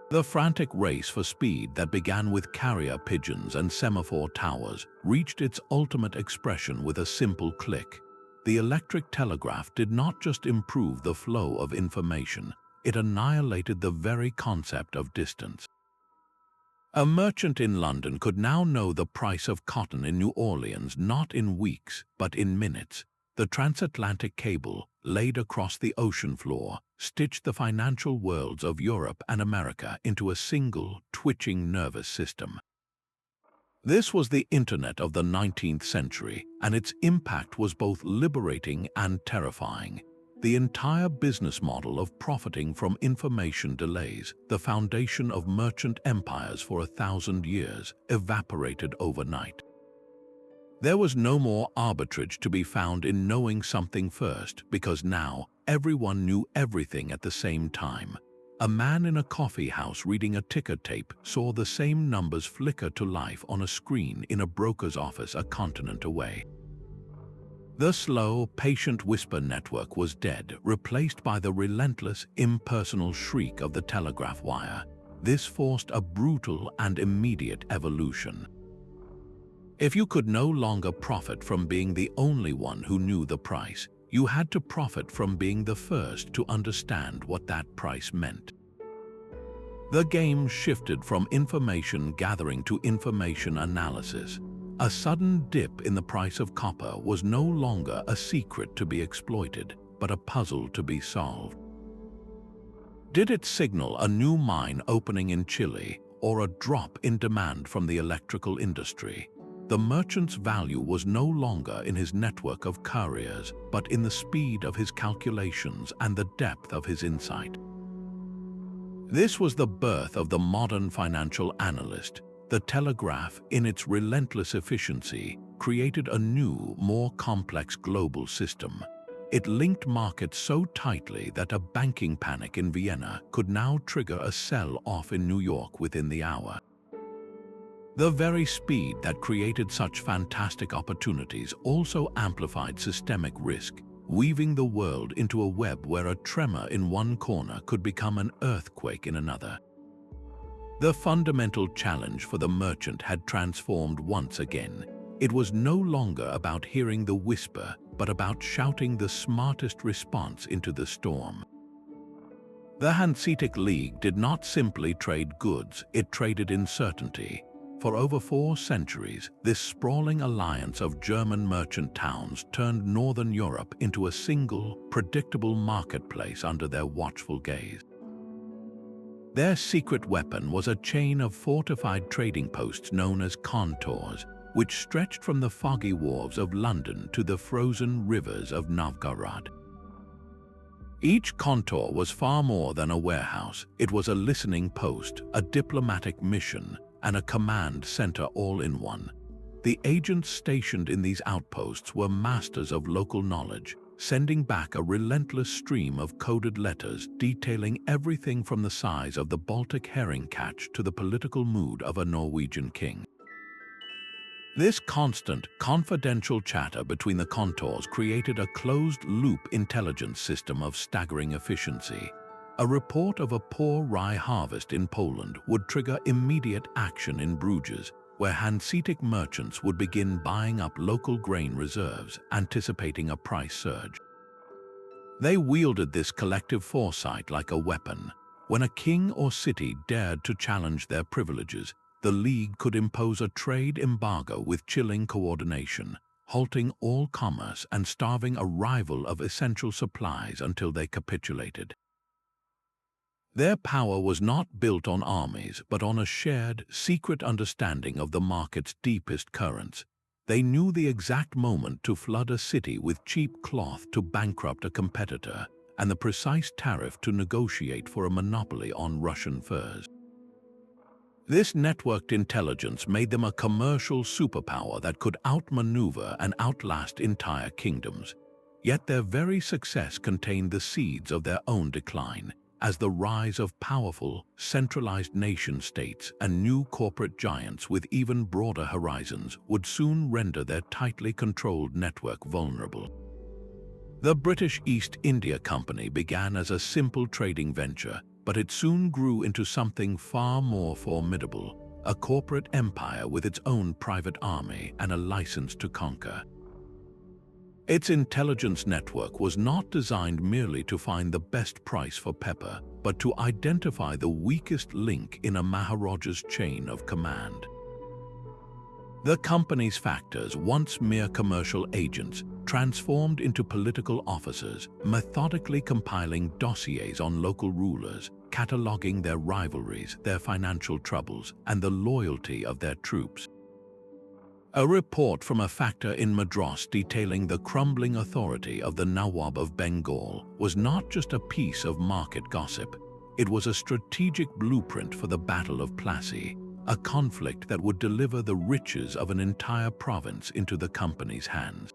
The frantic race for speed that began with carrier pigeons and semaphore towers reached its ultimate expression with a simple click. The electric telegraph did not just improve the flow of information, it annihilated the very concept of distance. A merchant in London could now know the price of cotton in New Orleans not in weeks, but in minutes. The transatlantic cable, laid across the ocean floor, stitched the financial worlds of Europe and America into a single, twitching nervous system. This was the Internet of the 19th century, and its impact was both liberating and terrifying. The entire business model of profiting from information delays, the foundation of merchant empires for 1,000 years, evaporated overnight. There was no more arbitrage to be found in knowing something first, because now everyone knew everything at the same time. A man in a coffee house reading a ticker tape saw the same numbers flicker to life on a screen in a broker's office a continent away. The slow, patient whisper network was dead, replaced by the relentless, impersonal shriek of the telegraph wire. This forced a brutal and immediate evolution. If you could no longer profit from being the only one who knew the price, you had to profit from being the first to understand what that price meant. The game shifted from information gathering to information analysis. A sudden dip in the price of copper was no longer a secret to be exploited, but a puzzle to be solved. Did it signal a new mine opening in Chile or a drop in demand from the electrical industry? The merchant's value was no longer in his network of couriers, but in the speed of his calculations and the depth of his insight. This was the birth of the modern financial analyst, The telegraph, in its relentless efficiency, created a new, more complex global system. It linked markets so tightly that a banking panic in Vienna could now trigger a sell-off in New York within the hour. The very speed that created such fantastic opportunities also amplified systemic risk, weaving the world into a web where a tremor in one corner could become an earthquake in another. The fundamental challenge for the merchant had transformed once again. It was no longer about hearing the whisper, but about shouting the smartest response into the storm. The Hanseatic League did not simply trade goods, it traded uncertainty. For over 4 centuries, this sprawling alliance of German merchant towns turned Northern Europe into a single, predictable marketplace under their watchful gaze. Their secret weapon was a chain of fortified trading posts known as contours, which stretched from the foggy wharves of London to the frozen rivers of Novgorod. Each contour was far more than a warehouse. It was a listening post, a diplomatic mission, and a command center all in one. The agents stationed in these outposts were masters of local knowledge, sending back a relentless stream of coded letters detailing everything from the size of the Baltic herring catch to the political mood of a Norwegian king. This constant, confidential chatter between the contours created a closed-loop intelligence system of staggering efficiency. A report of a poor rye harvest in Poland would trigger immediate action in Bruges, where Hanseatic merchants would begin buying up local grain reserves, anticipating a price surge. They wielded this collective foresight like a weapon. When a king or city dared to challenge their privileges, the League could impose a trade embargo with chilling coordination, halting all commerce and starving a rival of essential supplies until they capitulated. Their power was not built on armies, but on a shared, secret understanding of the market's deepest currents. They knew the exact moment to flood a city with cheap cloth to bankrupt a competitor, and the precise tariff to negotiate for a monopoly on Russian furs. This networked intelligence made them a commercial superpower that could outmaneuver and outlast entire kingdoms. Yet their very success contained the seeds of their own decline, as the rise of powerful, centralized nation-states and new corporate giants with even broader horizons would soon render their tightly controlled network vulnerable. The British East India Company began as a simple trading venture, but it soon grew into something far more formidable, a corporate empire with its own private army and a license to conquer. Its intelligence network was not designed merely to find the best price for pepper, but to identify the weakest link in a Maharaja's chain of command. The company's factors, once mere commercial agents, transformed into political officers, methodically compiling dossiers on local rulers, cataloging their rivalries, their financial troubles, and the loyalty of their troops. A report from a factor in Madras detailing the crumbling authority of the Nawab of Bengal was not just a piece of market gossip. It was a strategic blueprint for the Battle of Plassey, a conflict that would deliver the riches of an entire province into the company's hands.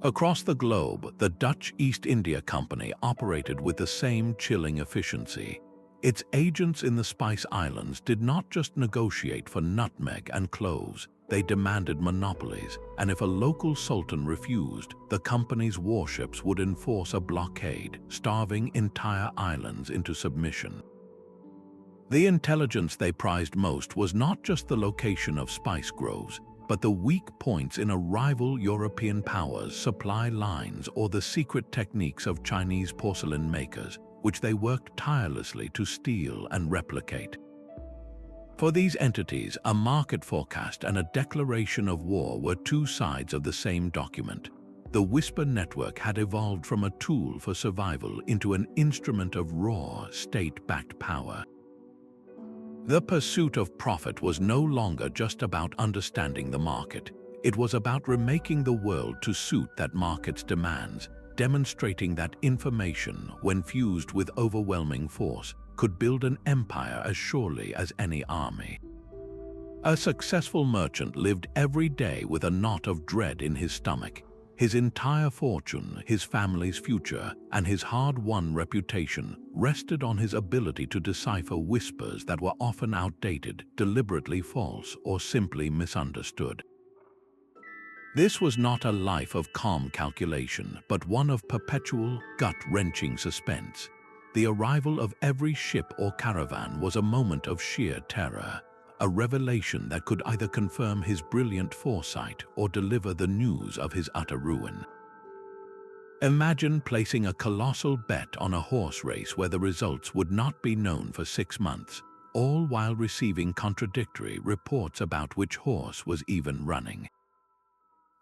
Across the globe, the Dutch East India Company operated with the same chilling efficiency. Its agents in the Spice Islands did not just negotiate for nutmeg and cloves. They demanded monopolies, and if a local sultan refused, the company's warships would enforce a blockade, starving entire islands into submission. The intelligence they prized most was not just the location of spice groves, but the weak points in a rival European power's supply lines or the secret techniques of Chinese porcelain makers, which they worked tirelessly to steal and replicate. For these entities, a market forecast and a declaration of war were two sides of the same document. The Whisper network had evolved from a tool for survival into an instrument of raw, state-backed power. The pursuit of profit was no longer just about understanding the market. It was about remaking the world to suit that market's demands, demonstrating that information, when fused with overwhelming force, could build an empire as surely as any army. A successful merchant lived every day with a knot of dread in his stomach. His entire fortune, his family's future, and his hard-won reputation rested on his ability to decipher whispers that were often outdated, deliberately false, or simply misunderstood. This was not a life of calm calculation, but one of perpetual, gut-wrenching suspense. The arrival of every ship or caravan was a moment of sheer terror, a revelation that could either confirm his brilliant foresight or deliver the news of his utter ruin. Imagine placing a colossal bet on a horse race where the results would not be known for 6 months, all while receiving contradictory reports about which horse was even running.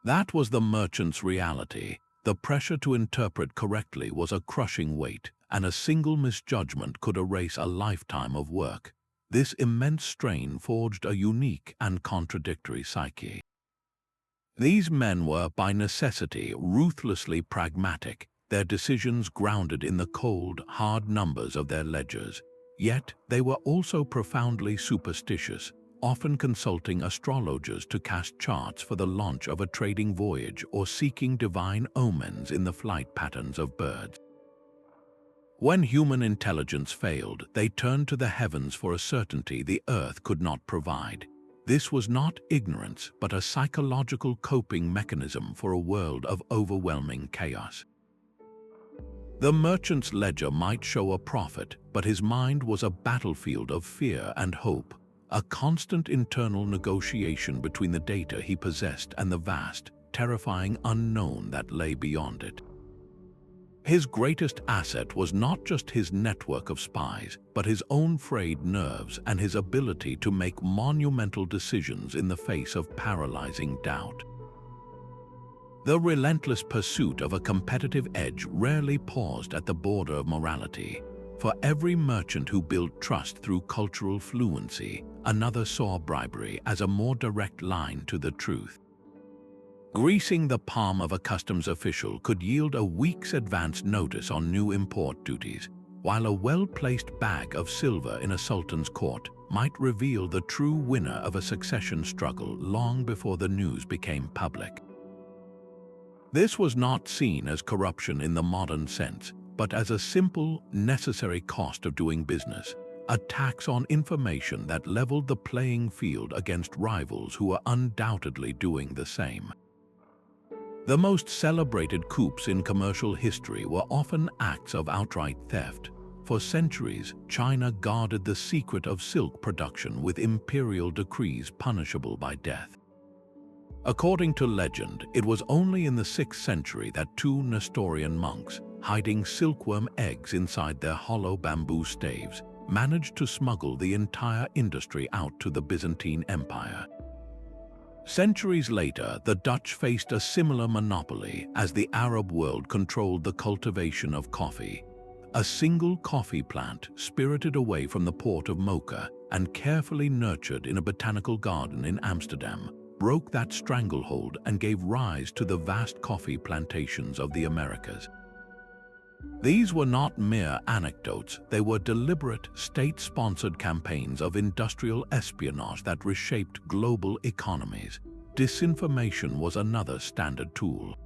That was the merchant's reality. The pressure to interpret correctly was a crushing weight, and a single misjudgment could erase a lifetime of work. This immense strain forged a unique and contradictory psyche. These men were, by necessity, ruthlessly pragmatic, their decisions grounded in the cold, hard numbers of their ledgers. Yet they were also profoundly superstitious, often consulting astrologers to cast charts for the launch of a trading voyage or seeking divine omens in the flight patterns of birds. When human intelligence failed, they turned to the heavens for a certainty the earth could not provide. This was not ignorance, but a psychological coping mechanism for a world of overwhelming chaos. The merchant's ledger might show a profit, but his mind was a battlefield of fear and hope, a constant internal negotiation between the data he possessed and the vast, terrifying unknown that lay beyond it. His greatest asset was not just his network of spies, but his own frayed nerves and his ability to make monumental decisions in the face of paralyzing doubt. The relentless pursuit of a competitive edge rarely paused at the border of morality. For every merchant who built trust through cultural fluency, another saw bribery as a more direct line to the truth. Greasing the palm of a customs official could yield a week's advance notice on new import duties, while a well-placed bag of silver in a sultan's court might reveal the true winner of a succession struggle long before the news became public. This was not seen as corruption in the modern sense, but as a simple, necessary cost of doing business, a tax on information that leveled the playing field against rivals who were undoubtedly doing the same. The most celebrated coups in commercial history were often acts of outright theft. For centuries, China guarded the secret of silk production with imperial decrees punishable by death. According to legend, it was only in the 6th century that 2 Nestorian monks, hiding silkworm eggs inside their hollow bamboo staves, managed to smuggle the entire industry out to the Byzantine Empire. Centuries later, the Dutch faced a similar monopoly as the Arab world controlled the cultivation of coffee. A single coffee plant, spirited away from the port of Mocha and carefully nurtured in a botanical garden in Amsterdam, broke that stranglehold and gave rise to the vast coffee plantations of the Americas. These were not mere anecdotes, they were deliberate, state-sponsored campaigns of industrial espionage that reshaped global economies. Disinformation was another standard tool.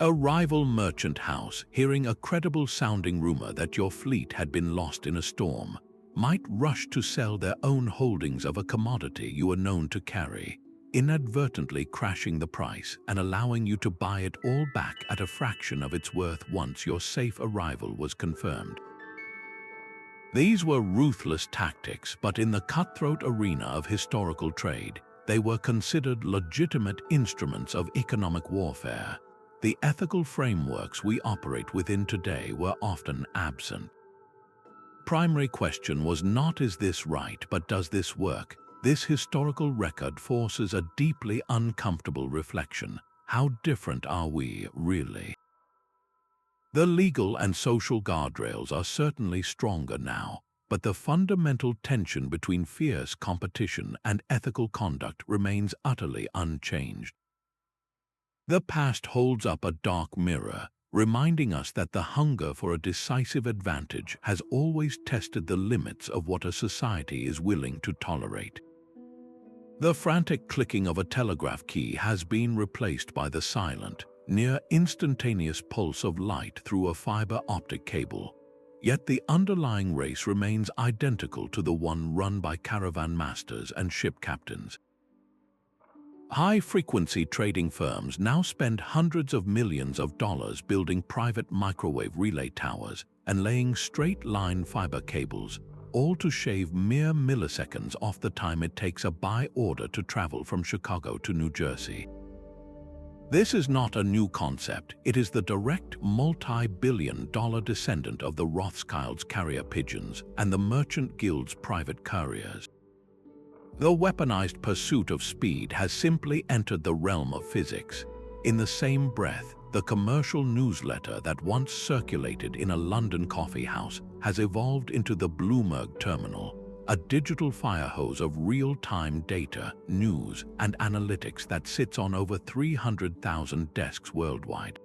A rival merchant house, hearing a credible-sounding rumor that your fleet had been lost in a storm, might rush to sell their own holdings of a commodity you were known to carry, inadvertently crashing the price and allowing you to buy it all back at a fraction of its worth once your safe arrival was confirmed. These were ruthless tactics, but in the cutthroat arena of historical trade, they were considered legitimate instruments of economic warfare. The ethical frameworks we operate within today were often absent. Primary question was not is this right, but does this work? This historical record forces a deeply uncomfortable reflection. How different are we, really? The legal and social guardrails are certainly stronger now, but the fundamental tension between fierce competition and ethical conduct remains utterly unchanged. The past holds up a dark mirror, reminding us that the hunger for a decisive advantage has always tested the limits of what a society is willing to tolerate. The frantic clicking of a telegraph key has been replaced by the silent, near-instantaneous pulse of light through a fiber optic cable. Yet the underlying race remains identical to the one run by caravan masters and ship captains. High-frequency trading firms now spend hundreds of millions of dollars building private microwave relay towers and laying straight-line fiber cables, all to shave mere milliseconds off the time it takes a buy order to travel from Chicago to New Jersey. This is not a new concept. It is the direct multi-billion-dollar descendant of the Rothschilds' carrier pigeons and the merchant guild's private couriers. The weaponized pursuit of speed has simply entered the realm of physics. In the same breath, the commercial newsletter that once circulated in a London coffee house has evolved into the Bloomberg terminal, a digital fire hose of real-time data, news, and analytics that sits on over 300,000 desks worldwide.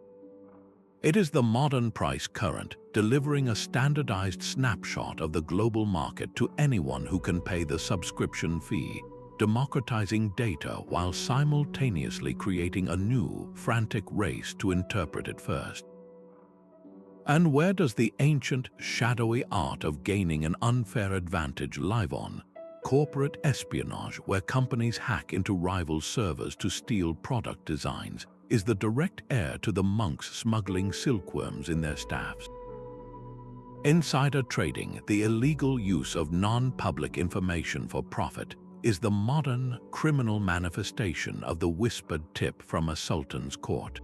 It is the modern price current, delivering a standardized snapshot of the global market to anyone who can pay the subscription fee, democratizing data while simultaneously creating a new, frantic race to interpret it first. And where does the ancient, shadowy art of gaining an unfair advantage live on? Corporate espionage, where companies hack into rival servers to steal product designs, is the direct heir to the monks smuggling silkworms in their staffs. Insider trading, the illegal use of non-public information for profit, is the modern, criminal manifestation of the whispered tip from a sultan's court.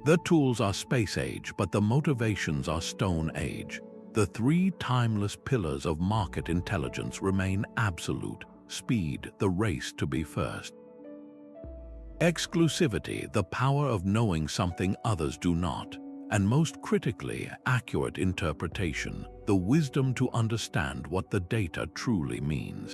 The tools are space age, but the motivations are stone age. The three timeless pillars of market intelligence remain absolute: speed, the race to be first; exclusivity, the power of knowing something others do not; and most critically, accurate interpretation, the wisdom to understand what the data truly means.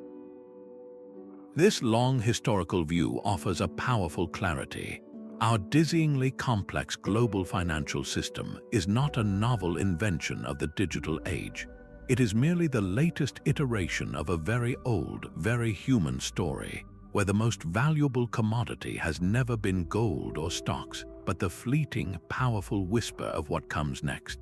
This long historical view offers a powerful clarity. Our dizzyingly complex global financial system is not a novel invention of the digital age. It is merely the latest iteration of a very old, very human story, where the most valuable commodity has never been gold or stocks, but the fleeting, powerful whisper of what comes next.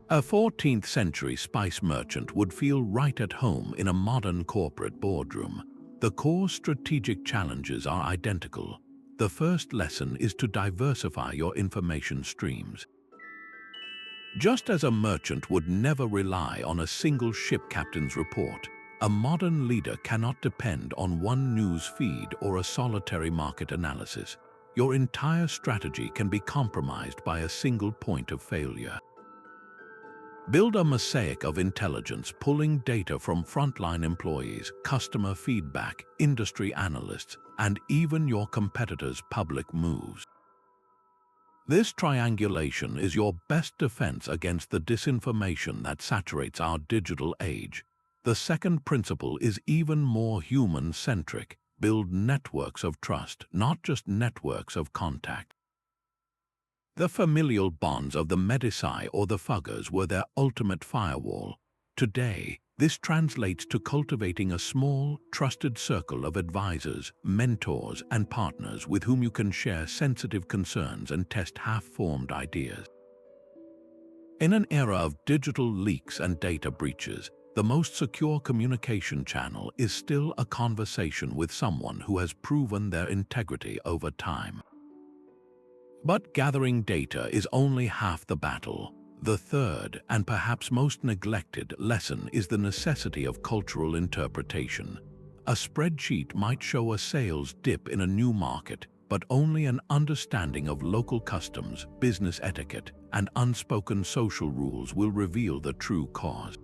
A 14th century spice merchant would feel right at home in a modern corporate boardroom. The core strategic challenges are identical. The first lesson is to diversify your information streams. Just as a merchant would never rely on a single ship captain's report, a modern leader cannot depend on one news feed or a solitary market analysis. Your entire strategy can be compromised by a single point of failure. Build a mosaic of intelligence, pulling data from frontline employees, customer feedback, industry analysts, and even your competitors' public moves. This triangulation is your best defense against the disinformation that saturates our digital age. The second principle is even more human-centric: build networks of trust, not just networks of contact. The familial bonds of the Medici or the Fuggers were their ultimate firewall. Today, this translates to cultivating a small, trusted circle of advisors, mentors, and partners with whom you can share sensitive concerns and test half-formed ideas. In an era of digital leaks and data breaches, the most secure communication channel is still a conversation with someone who has proven their integrity over time. But gathering data is only half the battle. The third, and perhaps most neglected, lesson is the necessity of cultural interpretation. A spreadsheet might show a sales dip in a new market, but only an understanding of local customs, business etiquette, and unspoken social rules will reveal the true cause.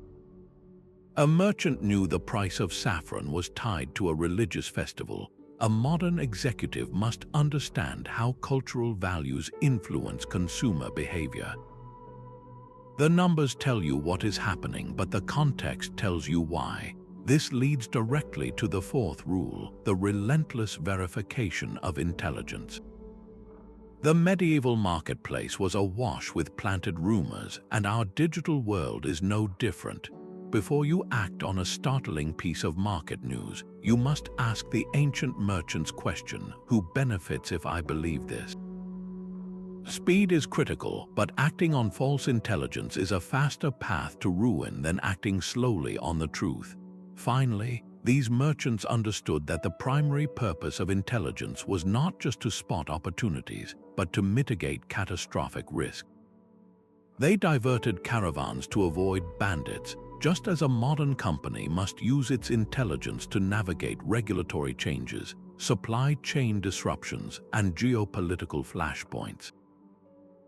A merchant knew the price of saffron was tied to a religious festival. A modern executive must understand how cultural values influence consumer behavior. The numbers tell you what is happening, but the context tells you why. This leads directly to the fourth rule: the relentless verification of intelligence. The medieval marketplace was awash with planted rumors, and our digital world is no different. Before you act on a startling piece of market news, you must ask the ancient merchant's question, who benefits if I believe this? Speed is critical, but acting on false intelligence is a faster path to ruin than acting slowly on the truth. Finally, these merchants understood that the primary purpose of intelligence was not just to spot opportunities, but to mitigate catastrophic risk. They diverted caravans to avoid bandits, just as a modern company must use its intelligence to navigate regulatory changes, supply chain disruptions, and geopolitical flashpoints.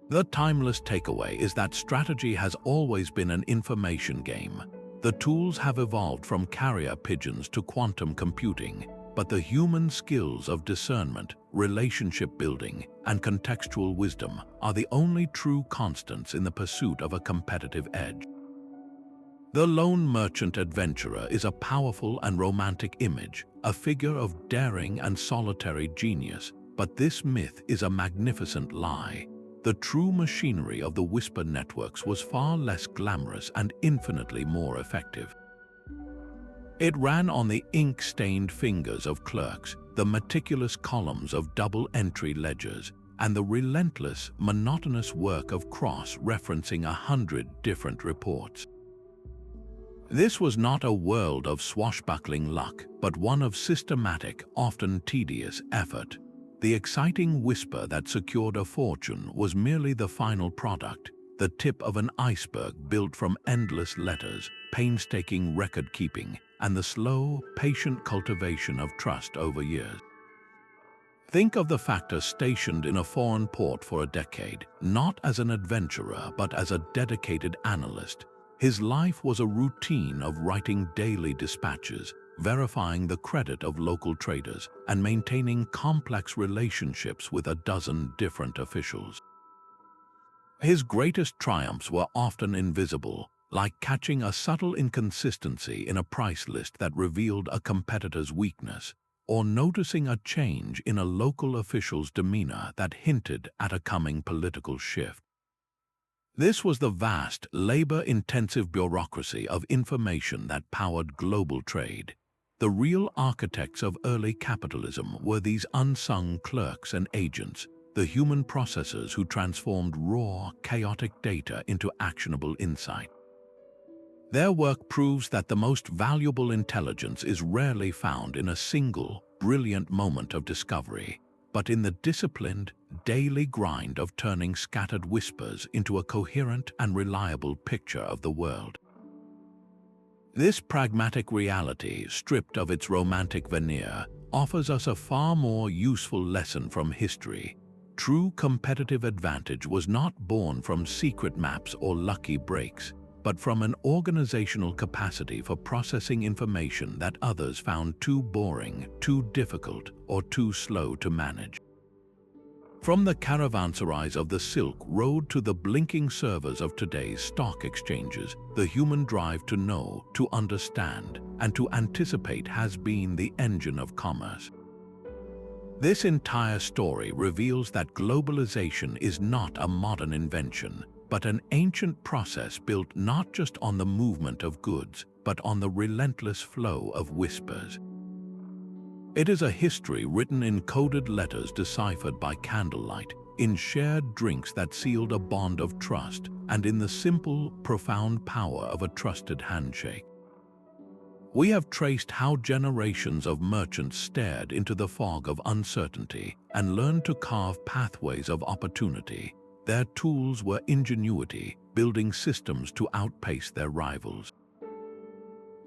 The timeless takeaway is that strategy has always been an information game. The tools have evolved from carrier pigeons to quantum computing, but the human skills of discernment, relationship building, and contextual wisdom are the only true constants in the pursuit of a competitive edge. The lone merchant adventurer is a powerful and romantic image, a figure of daring and solitary genius, but this myth is a magnificent lie. The true machinery of the whisper networks was far less glamorous and infinitely more effective. It ran on the ink-stained fingers of clerks, the meticulous columns of double-entry ledgers, and the relentless, monotonous work of cross-referencing 100 different reports. This was not a world of swashbuckling luck, but one of systematic, often tedious effort. The exciting whisper that secured a fortune was merely the final product, the tip of an iceberg built from endless letters, painstaking record-keeping, and the slow, patient cultivation of trust over years. Think of the factor stationed in a foreign port for a decade, not as an adventurer but as a dedicated analyst. His life was a routine of writing daily dispatches, verifying the credit of local traders, and maintaining complex relationships with a dozen different officials. His greatest triumphs were often invisible, like catching a subtle inconsistency in a price list that revealed a competitor's weakness, or noticing a change in a local official's demeanor that hinted at a coming political shift. This was the vast, labor-intensive bureaucracy of information that powered global trade. The real architects of early capitalism were these unsung clerks and agents, the human processors who transformed raw, chaotic data into actionable insight. Their work proves that the most valuable intelligence is rarely found in a single, brilliant moment of discovery, but in the disciplined, daily grind of turning scattered whispers into a coherent and reliable picture of the world. This pragmatic reality, stripped of its romantic veneer, offers us a far more useful lesson from history. True competitive advantage was not born from secret maps or lucky breaks, but from an organizational capacity for processing information that others found too boring, too difficult, or too slow to manage. From the caravanserais of the Silk Road to the blinking servers of today's stock exchanges, the human drive to know, to understand, and to anticipate has been the engine of commerce. This entire story reveals that globalization is not a modern invention, but an ancient process built not just on the movement of goods, but on the relentless flow of whispers. It is a history written in coded letters deciphered by candlelight, in shared drinks that sealed a bond of trust, and in the simple, profound power of a trusted handshake. We have traced how generations of merchants stared into the fog of uncertainty and learned to carve pathways of opportunity. Their tools were ingenuity, building systems to outpace their rivals.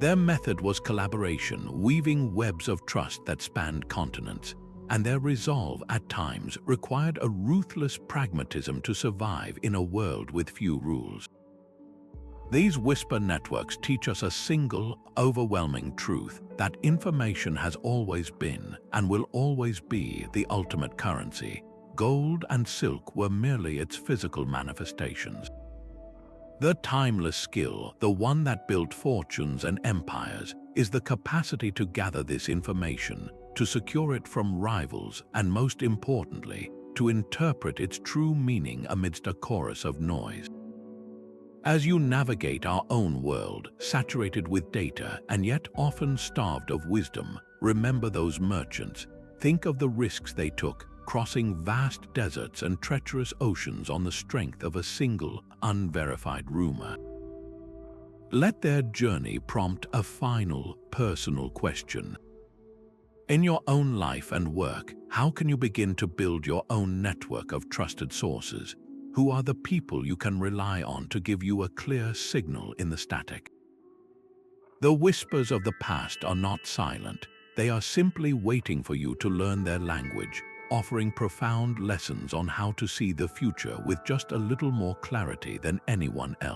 Their method was collaboration, weaving webs of trust that spanned continents, and their resolve at times required a ruthless pragmatism to survive in a world with few rules. These whisper networks teach us a single, overwhelming truth: that information has always been and will always be the ultimate currency. Gold and silk were merely its physical manifestations. The timeless skill, the one that built fortunes and empires, is the capacity to gather this information, to secure it from rivals, and most importantly, to interpret its true meaning amidst a chorus of noise. As you navigate our own world, saturated with data and yet often starved of wisdom, remember those merchants. Think of the risks they took, crossing vast deserts and treacherous oceans on the strength of a single, unverified rumor. Let their journey prompt a final, personal question. In your own life and work, how can you begin to build your own network of trusted sources? Who are the people you can rely on to give you a clear signal in the static? The whispers of the past are not silent. They are simply waiting for you to learn their language, offering profound lessons on how to see the future with just a little more clarity than anyone else.